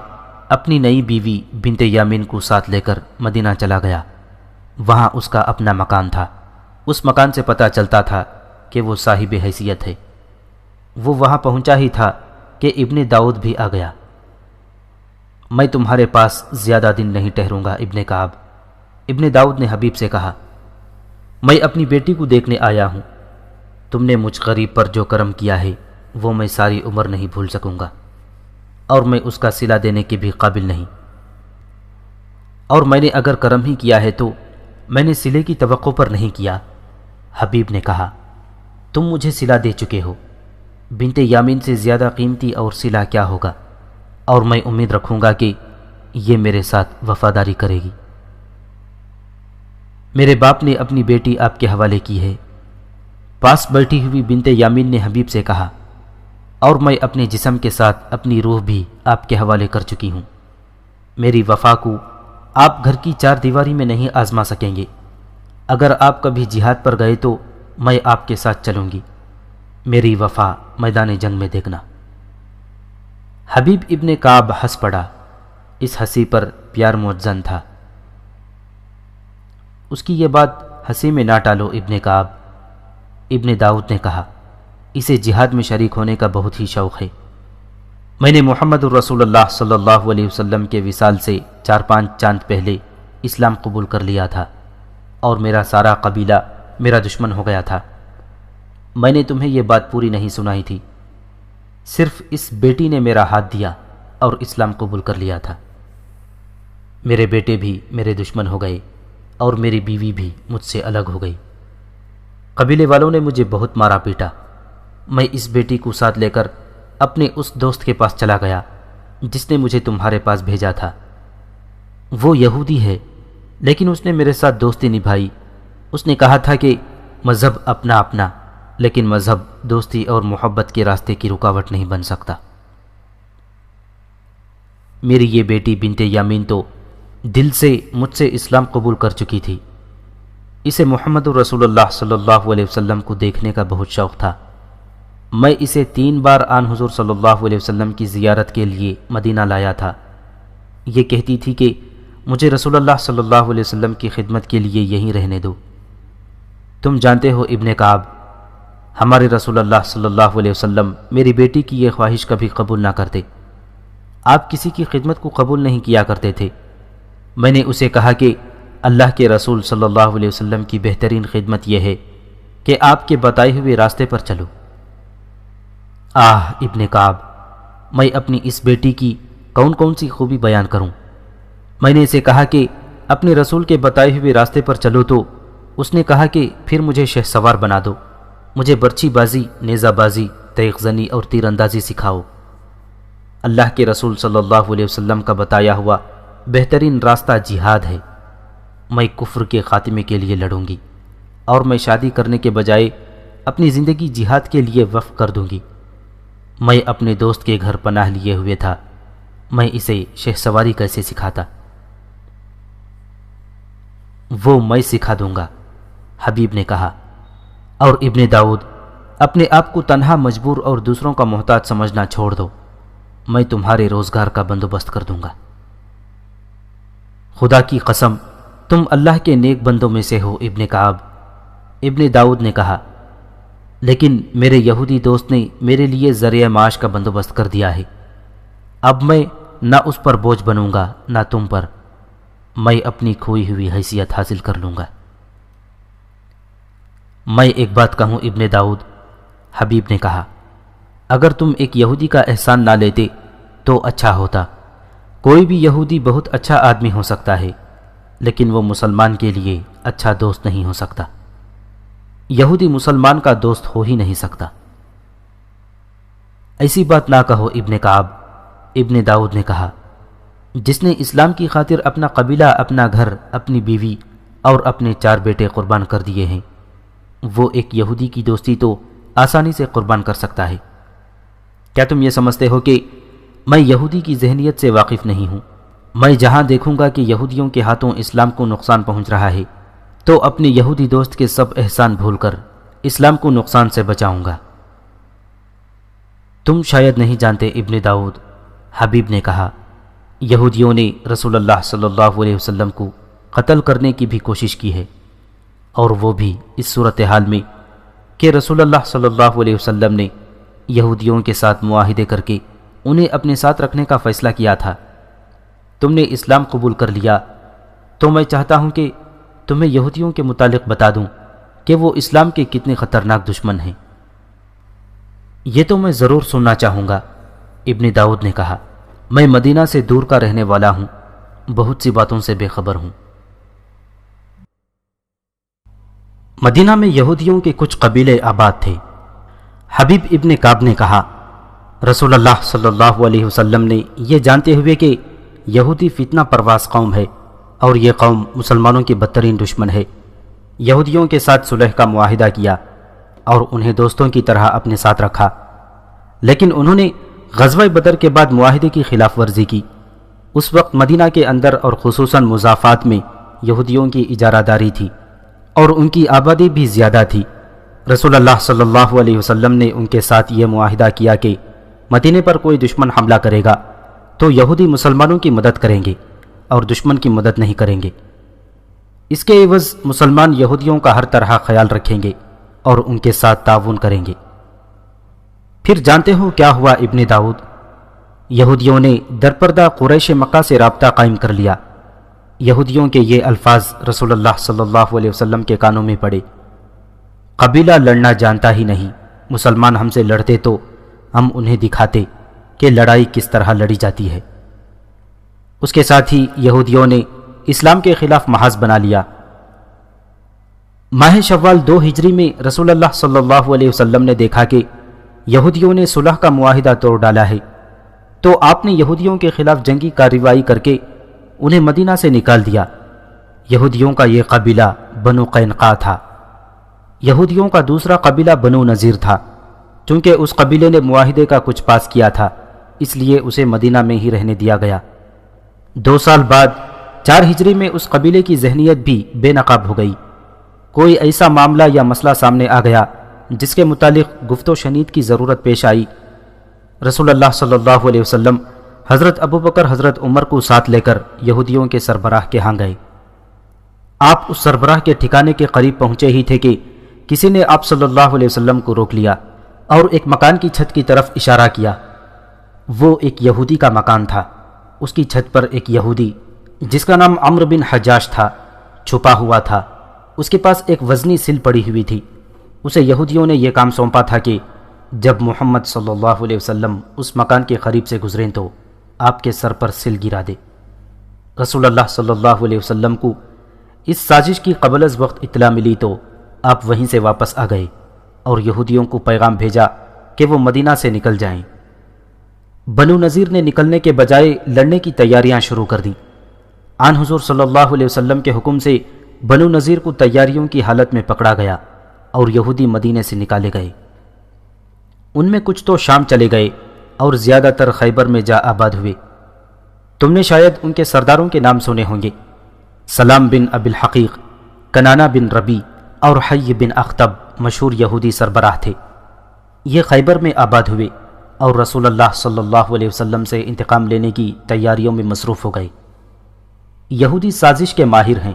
اپنی نئی بیوی بنت یامین کو ساتھ لے کر مدینہ چلا گیا۔ وہاں اس کا اپنا مکان تھا، اس مکان سے پتہ چلتا تھا کہ وہ صاحب حیثیت ہے۔ وہ وہاں پہنچا ہی تھا کہ ابن داؤد بھی آ گیا۔ میں تمہارے پاس زیادہ دن نہیں ٹھہروں گا ابن کعب، ابن داؤد نے حبیب سے کہا، میں اپنی بیٹی کو دیکھنے آیا ہوں، تم نے مجھ غریب پر جو کرم کیا ہے وہ میں ساری عمر نہیں بھول سکوں گا، اور میں اس کا صلہ دینے کے بھی قابل نہیں، اور میں نے اگر کرم ہی کیا ہے تو میں نے صلے کی توقع پر نہیں کیا حبیب نے کہا تم مجھے صلہ دے چکے ہو، بنت یامین سے زیادہ قیمتی اور صلہ کیا ہوگا، اور میں امید رکھوں گا کہ یہ میرے ساتھ وفاداری کرے گی۔ میرے باپ نے اپنی بیٹی آپ کے حوالے کی ہے۔ پاس بیٹھی ہوئی بنت یامین نے حبیب سے کہا اور میں اپنے جسم کے ساتھ اپنی روح بھی آپ کے حوالے کر چکی ہوں۔ میری وفا کو آپ گھر کی چار دیواری میں نہیں آزما سکیں گے۔ اگر آپ کبھی جہاد پر گئے تو میں آپ کے ساتھ چلوں گی۔ میری وفا میدان جنگ میں دیکھنا۔ حبیب ابن کعب ہنس پڑا۔ اس ہنسی پر پیار موجزن تھا۔ اس کی یہ بات ہنسی میں نہ ٹالو ابن کعب۔ ابن داؤد نے کہا اسے جہاد میں شریک ہونے کا بہت ہی شوق ہے۔ میں نے محمد الرسول اللہ صلی اللہ علیہ وسلم کے وصال سے 4-5 چاند پہلے اسلام قبول کر لیا تھا، اور میرا سارا قبیلہ میرا دشمن ہو گیا تھا۔ میں نے تمہیں یہ بات پوری نہیں سنائی تھی، صرف اس بیٹی نے میرا ہاتھ دیا اور اسلام قبول کر لیا تھا۔ میرے بیٹے بھی میرے دشمن ہو گئے اور میری بیوی بھی مجھ سے الگ ہو گئی۔ قبیلے والوں نے مجھے بہت مارا پیٹا۔ میں اس بیٹی کو ساتھ لے کر اپنے اس دوست کے پاس چلا گیا جس نے مجھے تمہارے پاس بھیجا تھا۔ وہ یہودی ہے، لیکن اس نے میرے ساتھ دوستی نبھائی۔ اس نے کہا تھا کہ مذہب اپنا اپنا، لیکن مذہب دوستی اور محبت کے راستے کی رکاوٹ نہیں بن سکتا۔ میری یہ بیٹی بنت یامین تو دل سے مجھ سے اسلام قبول کر چکی تھی۔ اسے محمد الرسول اللہ صلی اللہ علیہ وسلم کو دیکھنے کا بہت شوق تھا۔ میں اسے 3 بار آن حضور صلی اللہ علیہ وسلم کی زیارت کے لیے مدینہ لایا تھا۔ یہ کہتی تھی کہ مجھے رسول اللہ صلی اللہ علیہ وسلم کی خدمت کے لیے یہیں رہنے دو۔ تم جانتے ہو ابن کعب، ہمارے رسول اللہ صلی اللہ علیہ وسلم میری بیٹی کی یہ خواہش کبھی قبول نہ کرتے۔ آپ کسی کی خدمت کو قبول نہیں کیا کرتے تھے۔ میں نے اسے کہا کہ اللہ کے رسول صلی اللہ علیہ وسلم کی بہترین خدمت یہ ہے کہ آپ کے بتائے ہوئے راستے پر چلو۔ ابن کعب، میں اپنی اس بیٹی کی کون کون سی خوبی بیان کروں؟ میں نے اسے کہا کہ اپنے رسول کے بتائے ہوئے راستے پر چلو، تو اس نے کہا کہ پھر مجھے شہ سوار بنا دو، مجھے برچھی بازی، نیزہ بازی، تیغ زنی اور تیر اندازی سکھاؤ۔ اللہ کے رسول صلی اللہ علیہ وسلم کا بتایا ہوا بہترین راستہ جہاد ہے۔ میں کفر کے خاتمے کے لیے لڑوں گی، اور میں شادی کرنے کے بجائے اپنی زندگی جہاد کے لیے وقف کر دوں گی۔ میں اپنے دوست کے گھر پناہ لیے ہوئے تھا، میں اسے شہ سواری کیسے سکھاتا؟ وہ میں سکھا دوں گا، حبیب نے کہا۔ اور ابن داؤد، اپنے آپ کو تنہا، مجبور اور دوسروں کا محتاج سمجھنا چھوڑ دو، میں تمہارے روزگار کا بندوبست کر دوں گا۔ خدا کی قسم، تم اللہ کے نیک بندوں میں سے ہو ابن کعب۔ ابن داؤد نے کہا، لیکن میرے یہودی دوست نے میرے لیے ذریعہ معاش کا بندوبست کر دیا ہے۔ اب میں نہ اس پر بوجھ بنوں گا نہ تم پر، میں اپنی کھوئی ہوئی حیثیت حاصل کر لوں گا۔ میں ایک بات کہوں ابن داؤد، حبیب نے کہا، اگر تم ایک یہودی کا احسان نہ لیتے تو اچھا ہوتا۔ کوئی بھی یہودی بہت اچھا آدمی ہو سکتا ہے، لیکن وہ مسلمان کے لیے اچھا دوست نہیں ہو سکتا۔ یہودی مسلمان کا دوست ہو ہی نہیں سکتا۔ ایسی بات نہ کہو ابن کعب، ابن داؤد نے کہا، جس نے اسلام کی خاطر اپنا قبیلہ، اپنا گھر، اپنی بیوی اور اپنے 4 بیٹے قربان کر دیے ہیں، وہ ایک یہودی کی دوستی تو آسانی سے قربان کر سکتا ہے۔ کیا تم یہ سمجھتے ہو کہ میں یہودی کی ذہنیت سے واقف نہیں ہوں؟ میں جہاں دیکھوں گا کہ یہودیوں کے ہاتھوں اسلام کو نقصان پہنچ رہا ہے، تو اپنے یہودی دوست کے سب احسان بھول کر اسلام کو نقصان سے بچاؤں گا۔ تم شاید نہیں جانتے ابن داؤد، حبیب نے کہا، یہودیوں نے رسول اللہ صلی اللہ علیہ وسلم کو قتل کرنے کی بھی کوشش کی ہے، اور وہ بھی اس صورتحال میں کہ رسول اللہ صلی اللہ علیہ وسلم نے یہودیوں کے ساتھ معاہدے کر کے انہیں اپنے ساتھ رکھنے کا فیصلہ کیا تھا۔ تم نے اسلام قبول کر لیا، تو میں چاہتا ہوں کہ تمہیں یہودیوں کے متعلق بتا دوں کہ وہ اسلام کے کتنے خطرناک دشمن ہیں۔ یہ تو میں ضرور سننا چاہوں گا، ابن داؤد نے کہا، میں مدینہ سے دور کا رہنے والا ہوں، بہت سی باتوں سے بے خبر ہوں۔ مدینہ میں یہودیوں کے کچھ قبیلے آباد تھے۔ حبیب ابن کعب نے کہا، رسول اللہ صلی اللہ علیہ وسلم نے یہ جانتے ہوئے کہ یہودی فتنہ پرواز قوم ہے اور یہ قوم مسلمانوں کی بدترین دشمن ہے، یہودیوں کے ساتھ صلح کا معاہدہ کیا اور انہیں دوستوں کی طرح اپنے ساتھ رکھا، لیکن انہوں نے غزوہ بدر کے بعد معاہدے کی خلاف ورزی کی۔ اس وقت مدینہ کے اندر اور خصوصاً مضافات میں یہودیوں کی اجارہ داری تھی اور ان کی آبادی بھی زیادہ تھی۔ رسول اللہ صلی اللہ علیہ وسلم نے ان کے ساتھ یہ معاہدہ کیا کہ مدینے پر کوئی دشمن حملہ کرے گا تو یہودی مسلمانوں کی مدد کریں گے اور دشمن کی مدد نہیں کریں گے۔ اس کے عوض مسلمان یہودیوں کا ہر طرح خیال رکھیں گے اور ان کے ساتھ تعاون کریں گے۔ پھر جانتے ہو کیا ہوا ابن داؤد؟ یہودیوں نے درپردہ قریش مکہ سے رابطہ قائم کر لیا۔ یہودیوں کے یہ الفاظ رسول اللہ صلی اللہ علیہ وسلم کے کانوں میں پڑے، قبیلہ لڑنا جانتا ہی نہیں، مسلمان ہم سے لڑتے تو ہم انہیں دکھاتے کہ لڑائی کس طرح لڑی جاتی ہے۔ اس کے ساتھ ہی یہودیوں نے اسلام کے خلاف محاذ بنا لیا۔ ماہ شوال 2 ہجری میں رسول اللہ صلی اللہ علیہ وسلم نے دیکھا کہ یہودیوں نے صلح کا معاہدہ توڑ ڈالا ہے، تو آپ نے یہودیوں کے خلاف جنگی کارروائی کر کے انہیں مدینہ سے نکال دیا۔ یہودیوں کا یہ قبیلہ بنو قینقاع تھا۔ یہودیوں کا دوسرا قبیلہ بنو نذیر تھا۔ چونکہ اس قبیلے نے معاہدے کا کچھ پاس کیا تھا، اس لیے اسے مدینہ میں ہی رہنے دیا گیا۔ 2 سال بعد 4 ہجری میں اس قبیلے کی ذہنیت بھی بے نقاب ہو گئی۔ کوئی ایسا معاملہ یا مسئلہ سامنے آ گیا جس کے متعلق گفت و شنید کی ضرورت پیش آئی۔ رسول اللہ صلی اللہ علیہ وسلم حضرت ابوبکر حضرت عمر کو ساتھ لے کر یہودیوں کے سربراہ کے ہاں گئے۔ آپ اس سربراہ کے ٹھکانے کے قریب پہنچے ہی تھے کہ کسی نے آپ صلی اللہ علیہ وسلم کو روک لیا اور ایک مکان کی چھت کی طرف اشارہ کیا۔ وہ ایک یہودی کا مکان تھا۔ اس کی چھت پر ایک یہودی جس کا نام عمرو بن حجاج تھا چھپا ہوا تھا۔ اس کے پاس ایک وزنی سل پڑی ہوئی تھی۔ اسے یہودیوں نے یہ کام سونپا تھا کہ جب محمد صلی اللہ علیہ وسلم اس مکان کے قریب سے گزریں تو آپ کے سر پر سل گرا دے۔ رسول اللہ صلی اللہ علیہ وسلم کو اس سازش کی قبل از وقت اطلاع ملی تو آپ وہیں سے واپس آ گئے اور یہودیوں کو پیغام بھیجا کہ وہ مدینہ سے نکل جائیں۔ بنو نذیر نے نکلنے کے بجائے لڑنے کی تیاریاں شروع کر دیں۔ آن حضور صلی اللہ علیہ وسلم کے حکم سے بنو نذیر کو تیاریوں کی حالت میں پکڑا گیا اور یہودی مدینے سے نکالے گئے۔ ان میں کچھ تو شام چلے گئے اور زیادہ تر خیبر میں جا آباد ہوئے۔ تم نے شاید ان کے سرداروں کے نام سنے ہوں گے۔ سلام بن ابی الحقیق، کنانہ بن ربی اور حی بن اخطب مشہور یہودی سربراہ تھے۔ یہ خیبر میں آباد ہوئے اور رسول اللہ صلی اللہ علیہ وسلم سے انتقام لینے کی تیاریوں میں مصروف ہو گئے۔ یہودی سازش کے ماہر ہیں۔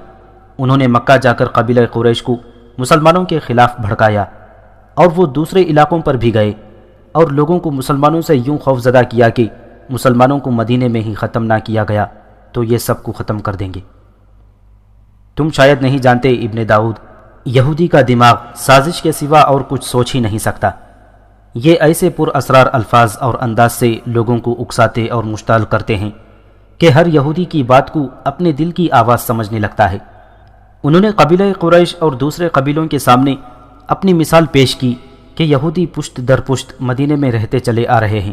انہوں نے مکہ جا کر قبیلہ قریش کو مسلمانوں کے خلاف بھڑکایا اور وہ دوسرے علاقوں پر بھی گئے اور لوگوں کو مسلمانوں سے یوں خوفزدہ کیا کہ مسلمانوں کو مدینے میں ہی ختم نہ کیا گیا تو یہ سب کو ختم کر دیں گے۔ تم شاید نہیں جانتے ابن داؤد، یہودی کا دماغ سازش کے سوا اور کچھ سوچ ہی نہیں سکتا۔ یہ ایسے پر اسرار الفاظ اور انداز سے لوگوں کو اکساتے اور مشتعل کرتے ہیں کہ ہر یہودی کی بات کو اپنے دل کی آواز سمجھنے لگتا ہے۔ انہوں نے قبیلہ قریش اور دوسرے قبیلوں کے سامنے اپنی مثال پیش کی کہ یہودی پشت در پشت مدینے میں رہتے چلے آ رہے ہیں۔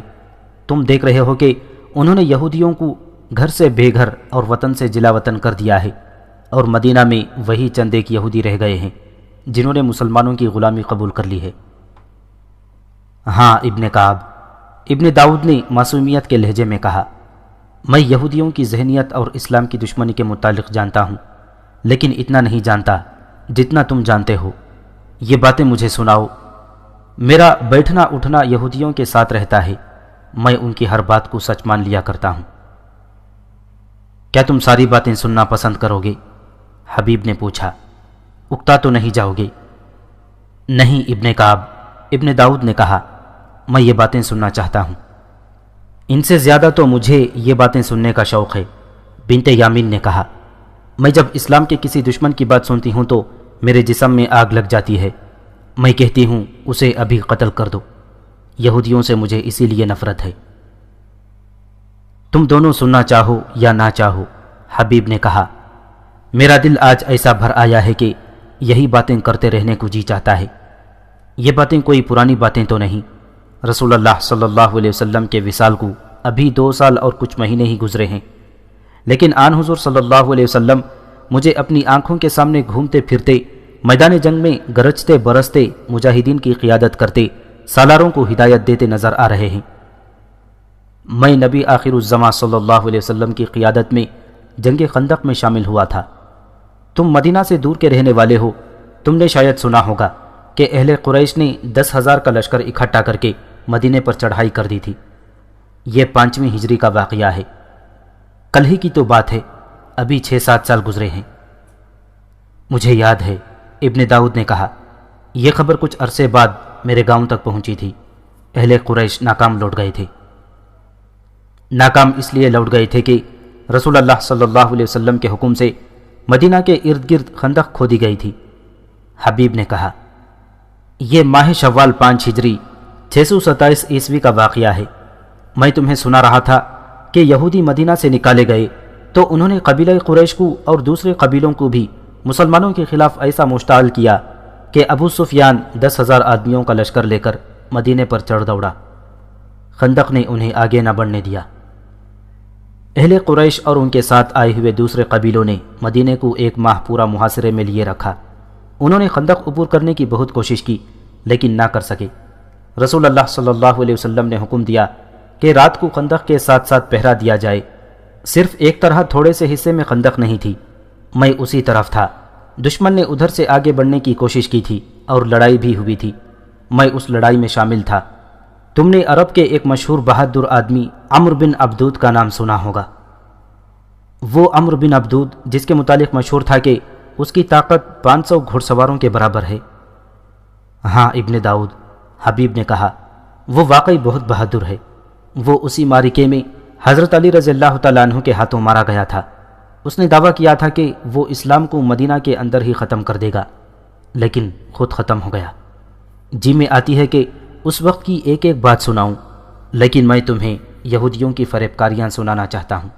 تم دیکھ رہے ہو کہ انہوں نے یہودیوں کو گھر سے بے گھر اور وطن سے جلا وطن کر دیا ہے، اور مدینہ میں وہی چند ایک یہودی رہ گئے ہیں جنہوں نے مسلمانوں کی غلامی قبول کر لی ہے۔ ہاں ابن کعب، ابن داؤد نے معصومیت کے لہجے میں کہا، میں یہودیوں کی ذہنیت اور اسلام کی دشمنی کے متعلق جانتا ہوں، لیکن اتنا نہیں جانتا جتنا تم جانتے ہو۔ یہ باتیں مجھے سناؤ۔ میرا بیٹھنا اٹھنا یہودیوں کے ساتھ رہتا ہے، میں ان کی ہر بات کو سچ مان لیا کرتا ہوں۔ کیا تم ساری باتیں سننا پسند کرو گے؟ حبیب نے پوچھا۔ اکتا تو نہیں جاؤ گے؟ نہیں ابن کعب، ابن داؤد نے کہا، میں یہ باتیں سننا چاہتا ہوں۔ ان سے زیادہ تو مجھے یہ باتیں سننے کا شوق ہے، بنت یامین نے کہا۔ میں جب اسلام کے کسی دشمن کی بات سنتی ہوں تو میرے جسم میں آگ لگ جاتی ہے۔ میں کہتی ہوں اسے ابھی قتل کر دو۔ یہودیوں سے مجھے اسی لیے نفرت ہے۔ تم دونوں سننا چاہو یا نہ چاہو، حبیب نے کہا، میرا دل آج ایسا بھر آیا ہے کہ یہی باتیں کرتے رہنے کو جی چاہتا ہے۔ یہ باتیں کوئی پرانی باتیں تو نہیں۔ رسول اللہ صلی اللہ علیہ وسلم کے وصال کو ابھی 2 سال اور کچھ مہینے ہی گزرے ہیں، لیکن آن حضور صلی اللہ علیہ وسلم مجھے اپنی آنکھوں کے سامنے گھومتے پھرتے، میدان جنگ میں گرجتے برستے مجاہدین کی قیادت کرتے، سالاروں کو ہدایت دیتے نظر آ رہے ہیں۔ میں نبی آخر الزماں صلی اللہ علیہ وسلم کی قیادت میں جنگ خندق میں شامل ہوا تھا۔ تم مدینہ سے دور کے رہنے والے ہو، تم نے شاید سنا ہوگا کہ اہل قریش نے 10,000 کا لشکر اکٹھا کر کے مدینے پر چڑھائی کر دی تھی۔ یہ 5ویں ہجری کا واقعہ ہے، کل ہی کی تو بات ہے، ابھی 6-7 سال گزرے ہیں۔ مجھے یاد ہے، ابن داؤد نے کہا، یہ خبر کچھ عرصے بعد میرے گاؤں تک پہنچی تھی۔ اہل قریش ناکام لوٹ گئے تھے۔ ناکام اس لیے لوٹ گئے تھے کہ رسول اللہ صلی اللہ علیہ وسلم کے حکم سے مدینہ کے ارد گرد خندق کھودی گئی تھی۔ حبیب نے کہا، یہ ماہ شوال 5 ہجری 627 عیسوی کا واقعہ ہے۔ میں تمہیں سنا رہا تھا کہ یہودی مدینہ سے نکالے گئے تو انہوں نے قبیلہ قریش کو اور دوسرے قبیلوں کو بھی مسلمانوں کے خلاف ایسا مشتعل کیا کہ ابو سفیان 10,000 آدمیوں کا لشکر لے کر مدینے پر چڑھ دوڑا۔ خندق نے انہیں آگے نہ بڑھنے دیا۔ اہل قریش اور ان کے ساتھ آئے ہوئے دوسرے قبیلوں نے مدینے کو 1 ماہ پورا محاصرے میں لیے رکھا۔ انہوں نے خندق عبور کرنے کی بہت کوشش کی لیکن نہ کر سکے۔ رسول اللہ صلی اللہ علیہ وسلم نے حکم دیا کہ رات کو خندق کے ساتھ ساتھ پہرا دیا جائے۔ صرف ایک طرح تھوڑے سے حصے میں خندق نہیں تھی، میں اسی طرف تھا۔ دشمن نے ادھر سے آگے بڑھنے کی کوشش کی تھی اور لڑائی بھی ہوئی تھی، میں اس لڑائی میں شامل تھا۔ تم نے عرب کے ایک مشہور بہادر آدمی عمرو بن عبدود کا نام سنا ہوگا۔ وہ عمرو بن عبدود جس کے متعلق مشہور تھا کہ اس کی طاقت 500 گھڑ سواروں کے برابر ہے۔ ہاں ابن داؤد، حبیب نے کہا، وہ واقعی بہت بہادر ہے۔ وہ اسی معرکے میں حضرت علی رضی اللہ تعالیٰ عنہ کے ہاتھوں مارا گیا تھا۔ اس نے دعویٰ کیا تھا کہ وہ اسلام کو مدینہ کے اندر ہی ختم کر دے گا، لیکن خود ختم ہو گیا۔ جی میں آتی ہے کہ اس وقت کی ایک ایک بات سناؤں، لیکن میں تمہیں یہودیوں کی فریب کاریاں سنانا چاہتا ہوں۔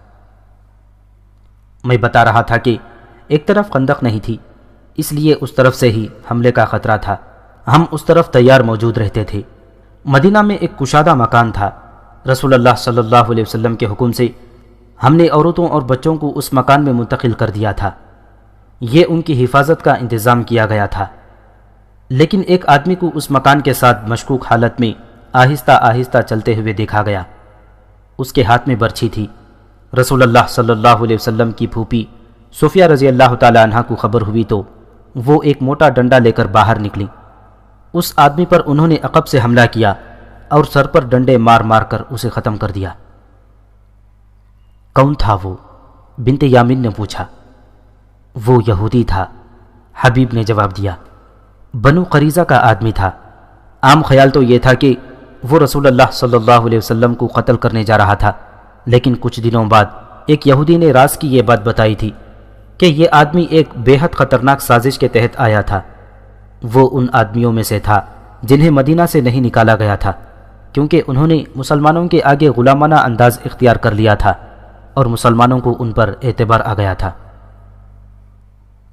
میں بتا رہا تھا کہ ایک طرف خندق نہیں تھی، اس لیے اس طرف سے ہی حملے کا خطرہ تھا۔ ہم اس طرف تیار موجود رہتے تھے۔ مدینہ میں ایک کشادہ مکان تھا۔ رسول اللہ صلی اللہ علیہ وسلم کے حکم سے ہم نے عورتوں اور بچوں کو اس مکان میں منتقل کر دیا تھا۔ یہ ان کی حفاظت کا انتظام کیا گیا تھا، لیکن ایک آدمی کو اس مکان کے ساتھ مشکوک حالت میں آہستہ آہستہ چلتے ہوئے دیکھا گیا۔ اس کے ہاتھ میں برچھی تھی۔ رسول اللہ صلی اللہ علیہ وسلم کی پھوپھی صفیہ رضی اللہ تعالیٰ عنہ کو خبر ہوئی تو وہ ایک موٹا ڈنڈا لے کر باہر نکلی۔ اس آدمی پر انہوں نے عقب سے حملہ کیا اور سر پر ڈنڈے مار مار کر اسے ختم کر دیا۔ کون تھا وہ؟ بنت یامین نے پوچھا۔ وہ یہودی تھا، حبیب نے جواب دیا۔ بنو قریظہ کا آدمی تھا۔ عام خیال تو یہ تھا کہ وہ رسول اللہ صلی اللہ علیہ وسلم کو قتل کرنے جا رہا تھا، لیکن کچھ دنوں بعد ایک یہودی نے راز کی یہ بات بتائی تھی کہ یہ آدمی ایک بے حد خطرناک سازش کے تحت آیا تھا۔ وہ ان آدمیوں میں سے تھا جنہیں مدینہ سے نہیں نکالا گیا تھا، کیونکہ انہوں نے مسلمانوں کے آگے غلامانہ انداز اختیار کر لیا تھا اور مسلمانوں کو ان پر اعتبار آ گیا تھا۔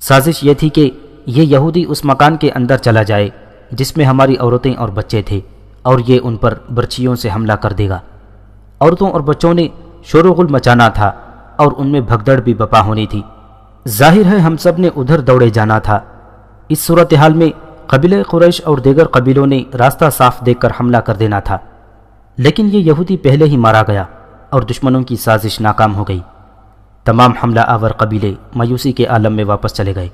سازش یہ تھی کہ یہ یہودی اس مکان کے اندر چلا جائے جس میں ہماری عورتیں اور بچے تھے، اور یہ ان پر برچھیوں سے حملہ کر دے گا۔ عورتوں اور بچوں نے شور و غل مچانا تھا اور ان میں بھگدڑ بھی بپا ہونی تھی۔ ظاہر ہے ہم سب نے ادھر دوڑے جانا تھا۔ اس صورتحال میں قبیلہ قریش اور دیگر قبیلوں نے راستہ صاف دیکھ کر حملہ کر دینا تھا، لیکن یہ یہودی پہلے ہی مارا گیا اور دشمنوں کی سازش ناکام ہو گئی۔ تمام حملہ آور قبیلے مایوسی کے عالم میں واپس چلے گئے۔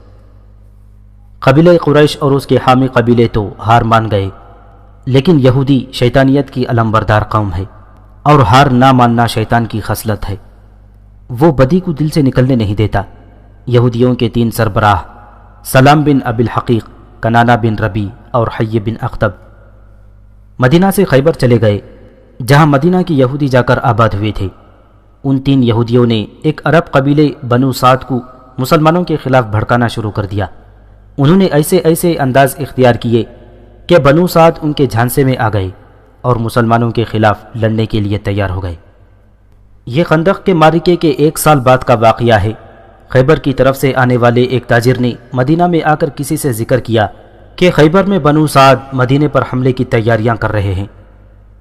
قبیلہ قریش اور اس کے حامی قبیلے تو ہار مان گئے، لیکن یہودی شیطانیت کی علم بردار قوم ہے اور ہار نہ ماننا شیطان کی خصلت ہے۔ وہ بدی کو دل سے نکلنے نہیں دیتا۔ یہودیوں کے 3 سربراہ سلام بن ابی الحقیق، کنانہ بن ربی اور حی بن اخطب مدینہ سے خیبر چلے گئے، جہاں مدینہ کی یہودی جا کر آباد ہوئے تھے۔ ان 3 یہودیوں نے ایک عرب قبیلے بنو سعد کو مسلمانوں کے خلاف بھڑکانا شروع کر دیا۔ انہوں نے ایسے انداز اختیار کیے کہ بنو سعد ان کے جھانسے میں آ گئے اور مسلمانوں کے خلاف لڑنے کے لیے تیار ہو گئے۔ یہ خندق کے معرکے کے 1 سال بعد کا واقعہ ہے۔ خیبر کی طرف سے آنے والے ایک تاجر نے مدینہ میں آ کر کسی سے ذکر کیا کہ خیبر میں بنو سعد مدینے پر حملے کی تیاریاں کر رہے ہیں۔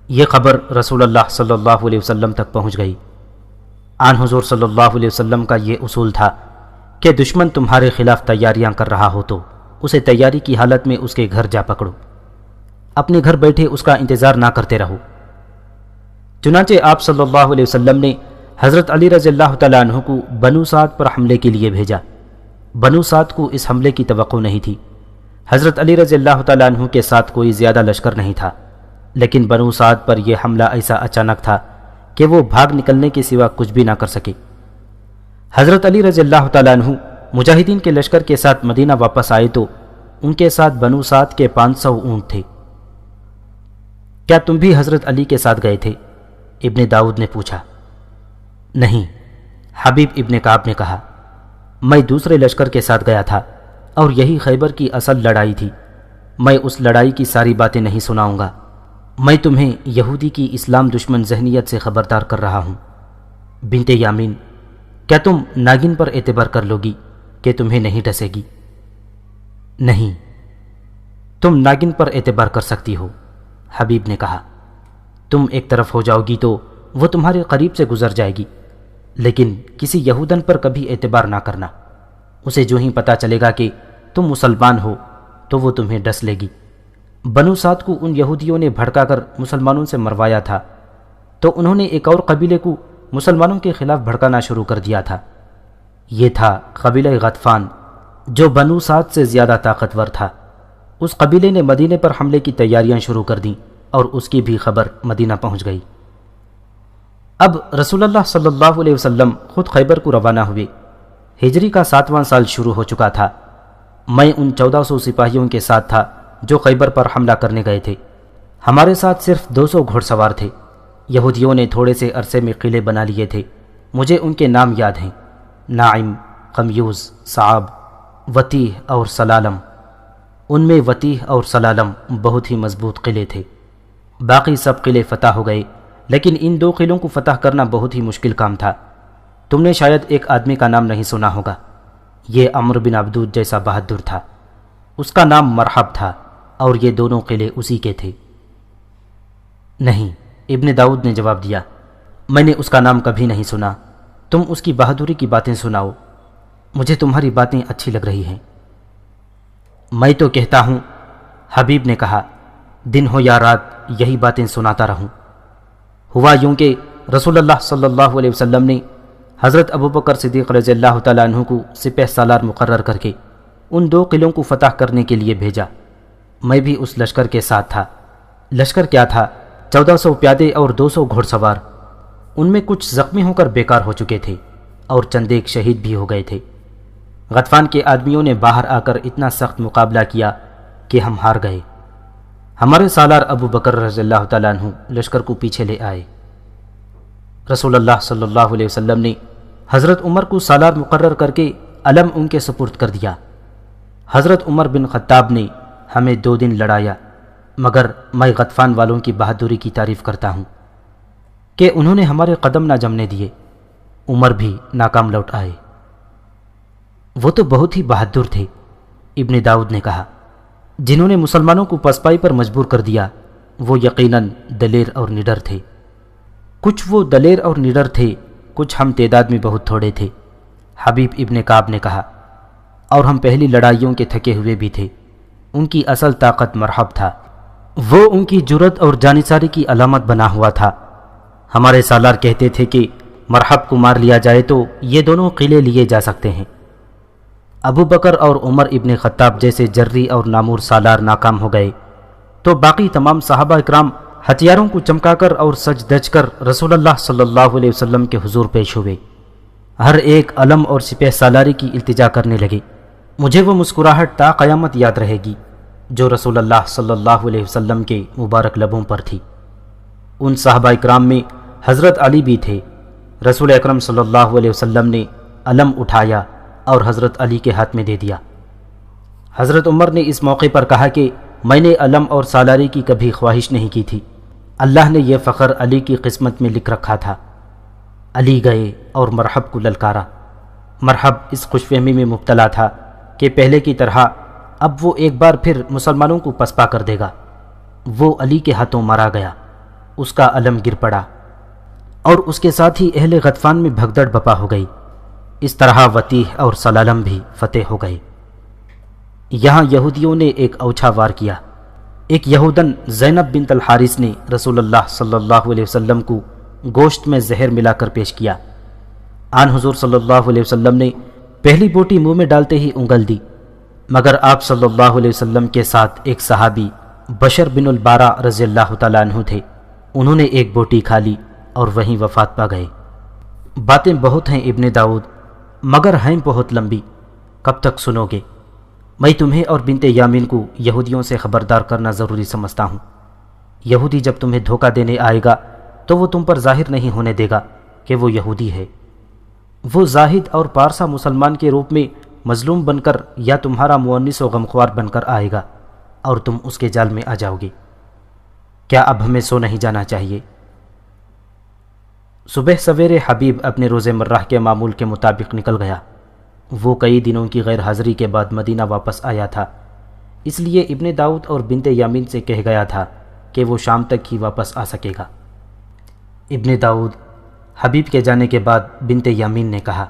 یہ خبر رسول اللہ صلی اللہ علیہ وسلم تک پہنچ گئی۔ آن حضور صلی اللہ علیہ وسلم کا یہ اصول تھا کہ دشمن تمہارے خلاف تیاریاں کر رہا ہو تو اسے تیاری کی حالت میں اس کے گھر جا پکڑو، اپنے گھر بیٹھے اس کا انتظار نہ کرتے رہو۔ چنانچہ آپ صلی اللہ علیہ وسلم نے حضرت علی رضی اللہ تعالیٰ عنہ کو بنو سعد پر حملے کے لیے بھیجا۔ بنو سعد کو اس حملے کی توقع نہیں تھی۔ حضرت علی رضی اللہ تعالیٰ عنہ کے ساتھ کوئی زیادہ لشکر نہیں تھا، لیکن بنو سعد پر یہ حملہ ایسا اچانک تھا کہ وہ بھاگ نکلنے کے سوا کچھ بھی نہ کر سکے۔ حضرت علی رضی اللہ تعالیٰ عنہ مجاہدین کے لشکر کے ساتھ مدینہ واپس آئے تو ان کے ساتھ بنو سعد کے 500 اونٹ تھے۔ کیا تم بھی حضرت علی کے ساتھ گئے تھے؟ ابن داؤد نے پوچھا۔ نہیں، حبیب ابن کعب نے کہا، میں دوسرے لشکر کے ساتھ گیا تھا اور یہی خیبر کی اصل لڑائی تھی۔ میں اس لڑائی کی ساری باتیں نہیں سناؤں گا، میں تمہیں یہودی کی اسلام دشمن ذہنیت سے خبردار کر رہا ہوں۔ بنت یامین، کیا تم ناگن پر اعتبار کر لو گی کہ تمہیں نہیں ڈسے گی؟ نہیں، تم ناگن پر اعتبار کر سکتی ہو، حبیب نے کہا۔ تم ایک طرف ہو جاؤ گی تو وہ تمہارے قریب سے گزر جائے گی، لیکن کسی یہودن پر کبھی اعتبار نہ کرنا۔ اسے جو ہی پتہ چلے گا کہ تم مسلمان ہو تو وہ تمہیں ڈس لے گی۔ بنو سعد کو ان یہودیوں نے بھڑکا کر مسلمانوں سے مروایا تھا، تو انہوں نے ایک اور قبیلے کو مسلمانوں کے خلاف بھڑکانا شروع کر دیا تھا۔ یہ تھا قبیلہ غطفان، جو بنو سعد سے زیادہ طاقتور تھا۔ اس قبیلے نے مدینے پر حملے کی تیاریاں شروع کر دیں اور اس کی بھی خبر مدینہ پہنچ گئی۔ اب رسول اللہ صلی اللہ علیہ وسلم خود خیبر کو روانہ ہوئے۔ ہجری کا 7واں سال شروع ہو چکا تھا۔ میں ان 1400 سپاہیوں کے ساتھ تھا جو خیبر پر حملہ کرنے گئے تھے۔ ہمارے ساتھ صرف 200 گھوڑ سوار تھے۔ یہودیوں نے تھوڑے سے عرصے میں قلعے بنا لیے تھے۔ مجھے ان کے نام یاد ہیں: ناعم، قمیوز، صعاب، وتیح اور سلالم۔ ان میں وتیح اور سلالم بہت ہی مضبوط قلعے تھے۔ باقی سب قلعے فتح ہو گئے، لیکن ان 2 قلعوں کو فتح کرنا بہت ہی مشکل کام تھا۔ تم نے شاید ایک آدمی کا نام نہیں سنا ہوگا۔ یہ عمرو بن عبدود جیسا بہادر تھا۔ اس کا نام مرحب تھا اور یہ دونوں قلعے اسی کے تھے۔ نہیں، ابن داؤد نے جواب دیا، میں نے اس کا نام کبھی نہیں سنا۔ تم اس کی بہادری کی باتیں سناؤ، مجھے تمہاری باتیں اچھی لگ رہی ہیں۔ میں تو کہتا ہوں، حبیب نے کہا، دن ہو یا رات یہی باتیں سناتا رہوں۔ ہوا یوں کہ رسول اللہ صلی اللہ علیہ وسلم نے حضرت ابوبکر صدیق رضی اللہ تعالیٰ عنہ کو سپہ سالار مقرر کر کے ان 2 قلعوں کو فتح کرنے کے لیے بھیجا۔ میں بھی اس لشکر کے ساتھ تھا۔ لشکر کیا تھا؟ 1400 پیادے اور 200 گھوڑ سوار۔ ان میں کچھ زخمی ہو کر بیکار ہو چکے تھے اور چند ایک شہید بھی ہو گئے تھے۔ غطفان کے آدمیوں نے باہر آ کر اتنا سخت مقابلہ کیا کہ ہم ہار گئے۔ ہمارے سالار ابو بکر رضی اللہ تعالیٰ عنہ لشکر کو پیچھے لے آئے۔ رسول اللہ صلی اللہ علیہ وسلم نے حضرت عمر کو سالار مقرر کر کے علم ان کے سپرد کر دیا۔ حضرت عمر بن خطاب نے ہمیں 2 دن لڑایا، مگر میں غطفان والوں کی بہادری کی تعریف کرتا ہوں کہ انہوں نے ہمارے قدم نہ جمنے دیے۔ عمر بھی ناکام لوٹ آئے۔ وہ تو بہت ہی بہادر تھے، ابن داؤد نے کہا۔ جنہوں نے مسلمانوں کو پسپائی پر مجبور کر دیا وہ یقیناً دلیر اور نڈر تھے۔ کچھ وہ دلیر اور نڈر تھے، کچھ ہم تعداد میں بہت تھوڑے تھے، حبیب ابن کعب نے کہا، اور ہم پہلی لڑائیوں کے تھکے ہوئے بھی تھے۔ ان کی اصل طاقت مرحب تھا، وہ ان کی جرأت اور جانصاری کی علامت بنا ہوا تھا۔ ہمارے سالار کہتے تھے کہ مرحب کو مار لیا جائے تو یہ دونوں قلعے لیے جا سکتے ہیں۔ ابو بکر اور عمر ابن خطاب جیسے جری اور نامور سالار ناکام ہو گئے تو باقی تمام صحابہ اکرام ہتھیاروں کو چمکا کر اور سج دج کر رسول اللہ صلی اللہ علیہ وسلم کے حضور پیش ہوئے۔ ہر ایک علم اور سپہ سالاری کی التجا کرنے لگے۔ مجھے وہ مسکراہٹ تا قیامت یاد رہے گی جو رسول اللہ صلی اللہ علیہ وسلم کے مبارک لبوں پر تھی۔ ان صحابہ اکرام میں حضرت علی بھی تھے۔ رسول اکرم صلی اللہ علیہ وسلم نے علم اٹھایا اور حضرت علی کے ہاتھ میں دے دیا۔ حضرت عمر نے اس موقع پر کہا کہ میں نے علم اور سالاری کی کبھی خواہش نہیں کی تھی، اللہ نے یہ فخر علی کی قسمت میں لکھ رکھا تھا۔ علی گئے اور مرحب کو للکارا۔ مرحب اس خوش فہمی میں مبتلا تھا کہ پہلے کی طرح اب وہ ایک بار پھر مسلمانوں کو پسپا کر دے گا۔ وہ علی کے ہاتھوں مارا گیا، اس کا علم گر پڑا اور اس کے ساتھ ہی اہل غطفان میں بھگدڑ بپا ہو گئی۔ اس طرح وطیح اور سلالم بھی فتح ہو گئے۔ یہاں یہودیوں نے ایک اوچھا وار کیا۔ ایک یہودن زینب بنت الحارث نے رسول اللہ صلی اللہ علیہ وسلم کو گوشت میں زہر ملا کر پیش کیا۔ آن حضور صلی اللہ علیہ وسلم نے پہلی بوٹی منہ میں ڈالتے ہی انگل دی، مگر آپ صلی اللہ علیہ وسلم کے ساتھ ایک صحابی بشر بن البارہ رضی اللہ تعالیٰ عنہ تھے۔ انہوں نے ایک بوٹی کھا لی اور وہیں وفات پا گئے۔ باتیں بہت ہیں ابن داؤد، مگر ہیں بہت لمبی، کب تک سنو گے؟ میں تمہیں اور بنت یامین کو یہودیوں سے خبردار کرنا ضروری سمجھتا ہوں۔ یہودی جب تمہیں دھوکہ دینے آئے گا تو وہ تم پر ظاہر نہیں ہونے دے گا کہ وہ یہودی ہے۔ وہ زاہد اور پارسا مسلمان کے روپ میں مظلوم بن کر یا تمہارا مؤنس و غمخوار بن کر آئے گا اور تم اس کے جال میں آ جاؤ گے۔ کیا اب ہمیں سو نہیں جانا چاہیے؟ صبح سویرے حبیب اپنے روز مرہ کے معمول کے مطابق نکل گیا۔ وہ کئی دنوں کی غیر حاضری کے بعد مدینہ واپس آیا تھا، اس لیے ابن داؤد اور بنت یامین سے کہہ گیا تھا کہ وہ شام تک ہی واپس آ سکے گا۔ ابن داؤد حبیب کے جانے کے بعد بنت یامین نے کہا،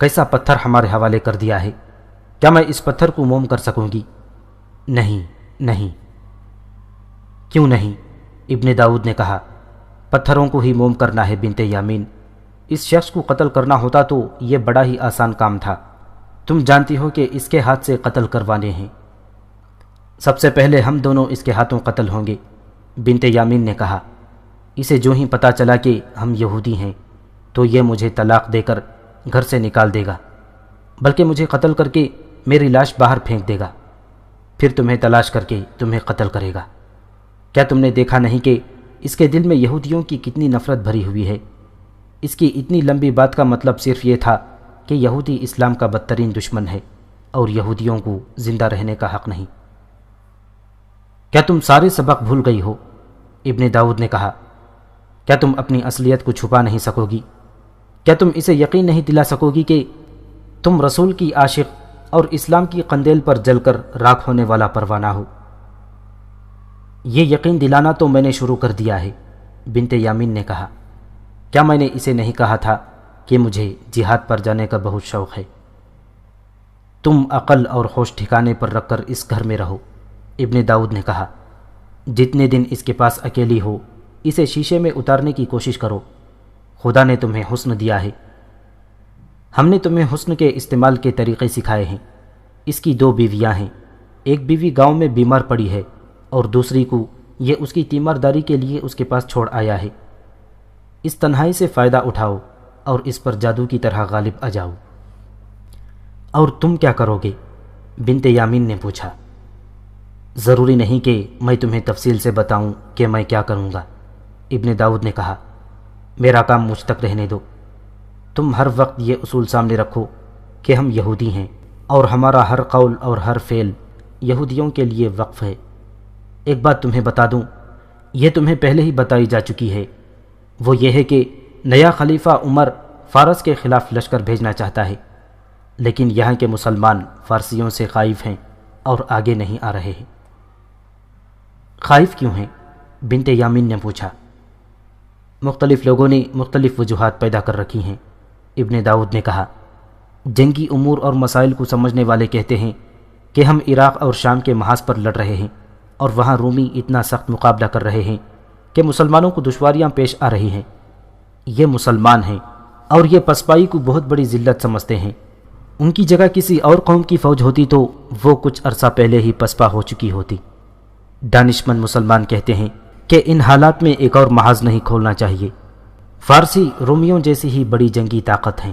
کیسا پتھر ہمارے حوالے کر دیا ہے، کیا میں اس پتھر کو موم کر سکوں گی؟ نہیں نہیں۔ کیوں نہیں؟ ابن داؤد نے کہا، پتھروں کو ہی موم کرنا ہے بنت یامین۔ اس شخص کو قتل کرنا ہوتا تو یہ بڑا ہی آسان کام تھا، تم جانتی ہو کہ اس کے ہاتھ سے قتل کروانے ہیں۔ سب سے پہلے ہم دونوں اس کے ہاتھوں قتل ہوں گے، بنت یامین نے کہا۔ اسے جو ہی پتہ چلا کہ ہم یہودی ہیں تو یہ مجھے طلاق دے کر گھر سے نکال دے گا، بلکہ مجھے قتل کر کے میری لاش باہر پھینک دے گا، پھر تمہیں تلاش کر کے تمہیں قتل کرے گا۔ کیا تم نے دیکھا نہیں کہ اس کے دل میں یہودیوں کی کتنی نفرت بھری ہوئی ہے؟ اس کی اتنی لمبی بات کا مطلب صرف یہ تھا کہ یہودی اسلام کا بدترین دشمن ہے اور یہودیوں کو زندہ رہنے کا حق نہیں۔ کیا تم سارے سبق بھول گئی ہو؟ ابن داؤد نے کہا، کیا تم اپنی اصلیت کو چھپا نہیں سکو گی؟ کیا تم اسے یقین نہیں دلا سکو گی کہ تم رسول کی عاشق اور اسلام کی قندیل پر جل کر راکھ ہونے والا پروانہ ہو؟ یہ یقین دلانا تو میں نے شروع کر دیا ہے، بنت یامین نے کہا۔ کیا میں نے اسے نہیں کہا تھا کہ مجھے جہاد پر جانے کا بہت شوق ہے؟ تم عقل اور ہوش ٹھکانے پر رکھ کر اس گھر میں رہو، ابن داؤد نے کہا۔ جتنے دن اس کے پاس اکیلی ہو اسے شیشے میں اتارنے کی کوشش کرو، خدا نے تمہیں حسن دیا ہے۔ ہم نے تمہیں حسن کے استعمال کے طریقے سکھائے ہیں۔ اس کی 2 بیویاں ہیں، ایک بیوی گاؤں میں بیمار پڑی ہے اور دوسری کو یہ اس کی تیمارداری کے لیے اس کے پاس چھوڑ آیا ہے۔ اس تنہائی سے فائدہ اٹھاؤ اور اس پر جادو کی طرح غالب آ جاؤ۔ اور تم کیا کرو گے؟ بنت یامین نے پوچھا۔ ضروری نہیں کہ میں تمہیں تفصیل سے بتاؤں کہ میں کیا کروں گا، ابن داؤد نے کہا۔ میرا کام مجھ تک رہنے دو۔ تم ہر وقت یہ اصول سامنے رکھو کہ ہم یہودی ہیں اور ہمارا ہر قول اور ہر فعل یہودیوں کے لیے وقف ہے۔ ایک بات تمہیں بتا دوں، یہ تمہیں پہلے ہی بتائی جا چکی ہے، وہ یہ ہے کہ نیا خلیفہ عمر فارس کے خلاف لشکر بھیجنا چاہتا ہے، لیکن یہاں کے مسلمان فارسیوں سے خائف ہیں اور آگے نہیں آ رہے ہیں۔ خائف کیوں ہیں؟ بنت یامین نے پوچھا۔ مختلف لوگوں نے مختلف وجوہات پیدا کر رکھی ہیں، ابن داؤد نے کہا۔ جنگی امور اور مسائل کو سمجھنے والے کہتے ہیں کہ ہم عراق اور شام کے محاذ پر لڑ رہے ہیں اور وہاں رومی اتنا سخت مقابلہ کر رہے ہیں کہ مسلمانوں کو دشواریاں پیش آ رہی ہیں۔ یہ مسلمان ہیں اور یہ پسپائی کو بہت بڑی ذلت سمجھتے ہیں۔ ان کی جگہ کسی اور قوم کی فوج ہوتی تو وہ کچھ عرصہ پہلے ہی پسپا ہو چکی ہوتی۔ دانشمند مسلمان کہتے ہیں کہ ان حالات میں ایک اور محاذ نہیں کھولنا چاہیے۔ فارسی رومیوں جیسی ہی بڑی جنگی طاقت ہیں۔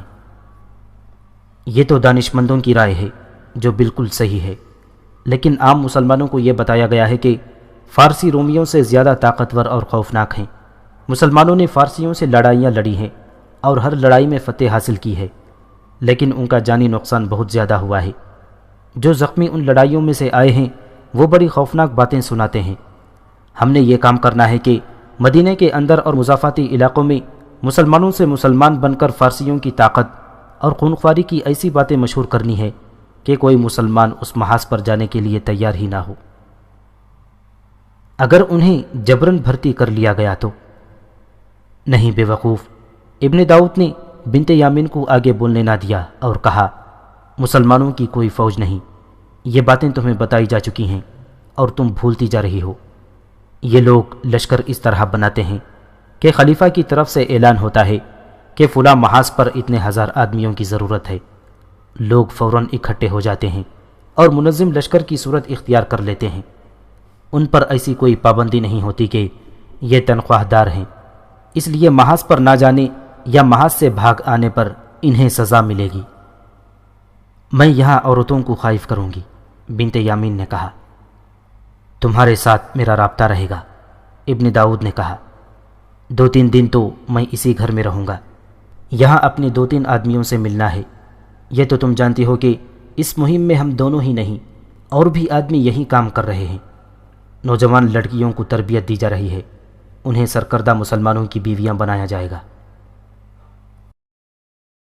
یہ تو دانشمندوں کی رائے ہے جو بالکل صحیح ہے، لیکن عام مسلمانوں کو یہ بتایا گیا ہے کہ فارسی رومیوں سے زیادہ طاقتور اور خوفناک ہیں۔ مسلمانوں نے فارسیوں سے لڑائیاں لڑی ہیں اور ہر لڑائی میں فتح حاصل کی ہے، لیکن ان کا جانی نقصان بہت زیادہ ہوا ہے۔ جو زخمی ان لڑائیوں میں سے آئے ہیں وہ بڑی خوفناک باتیں سناتے ہیں۔ ہم نے یہ کام کرنا ہے کہ مدینے کے اندر اور مضافاتی علاقوں میں مسلمانوں سے مسلمان بن کر فارسیوں کی طاقت اور خونخواری کی ایسی باتیں مشہور کرنی ہے کہ کوئی مسلمان اس محاذ پر جانے کے لیے تیار ہی نہ ہو۔ اگر انہیں جبراً بھرتی کر لیا گیا تو؟ نہیں بے وقوف، ابن داؤد نے بنت یامین کو آگے بولنے نہ دیا اور کہا، مسلمانوں کی کوئی فوج نہیں، یہ باتیں تمہیں بتائی جا چکی ہیں اور تم بھولتی جا رہی ہو۔ یہ لوگ لشکر اس طرح بناتے ہیں کہ خلیفہ کی طرف سے اعلان ہوتا ہے کہ فلاں محاذ پر اتنے ہزار آدمیوں کی ضرورت ہے، لوگ فوراً اکٹھے ہو جاتے ہیں اور منظم لشکر کی صورت اختیار کر لیتے ہیں۔ ان پر ایسی کوئی پابندی نہیں ہوتی کہ یہ تنخواہ دار ہیں، اس لیے محاذ پر نہ جانے یا محاذ سے بھاگ آنے پر انہیں سزا ملے گی۔ میں یہاں عورتوں کو خائف کروں گی، بنت یامین نے کہا۔ تمہارے ساتھ میرا رابطہ رہے گا، ابن داؤد نے کہا۔ 2-3 دن تو میں اسی گھر میں رہوں گا، یہاں اپنے 2-3 آدمیوں سے ملنا ہے۔ یہ تو تم جانتی ہو کہ اس مہم میں ہم دونوں ہی نہیں اور بھی آدمی یہی کام کر رہے ہیں۔ نوجوان لڑکیوں کو تربیت دی جا رہی ہے، انہیں سرکردہ مسلمانوں کی بیویاں بنایا جائے گا۔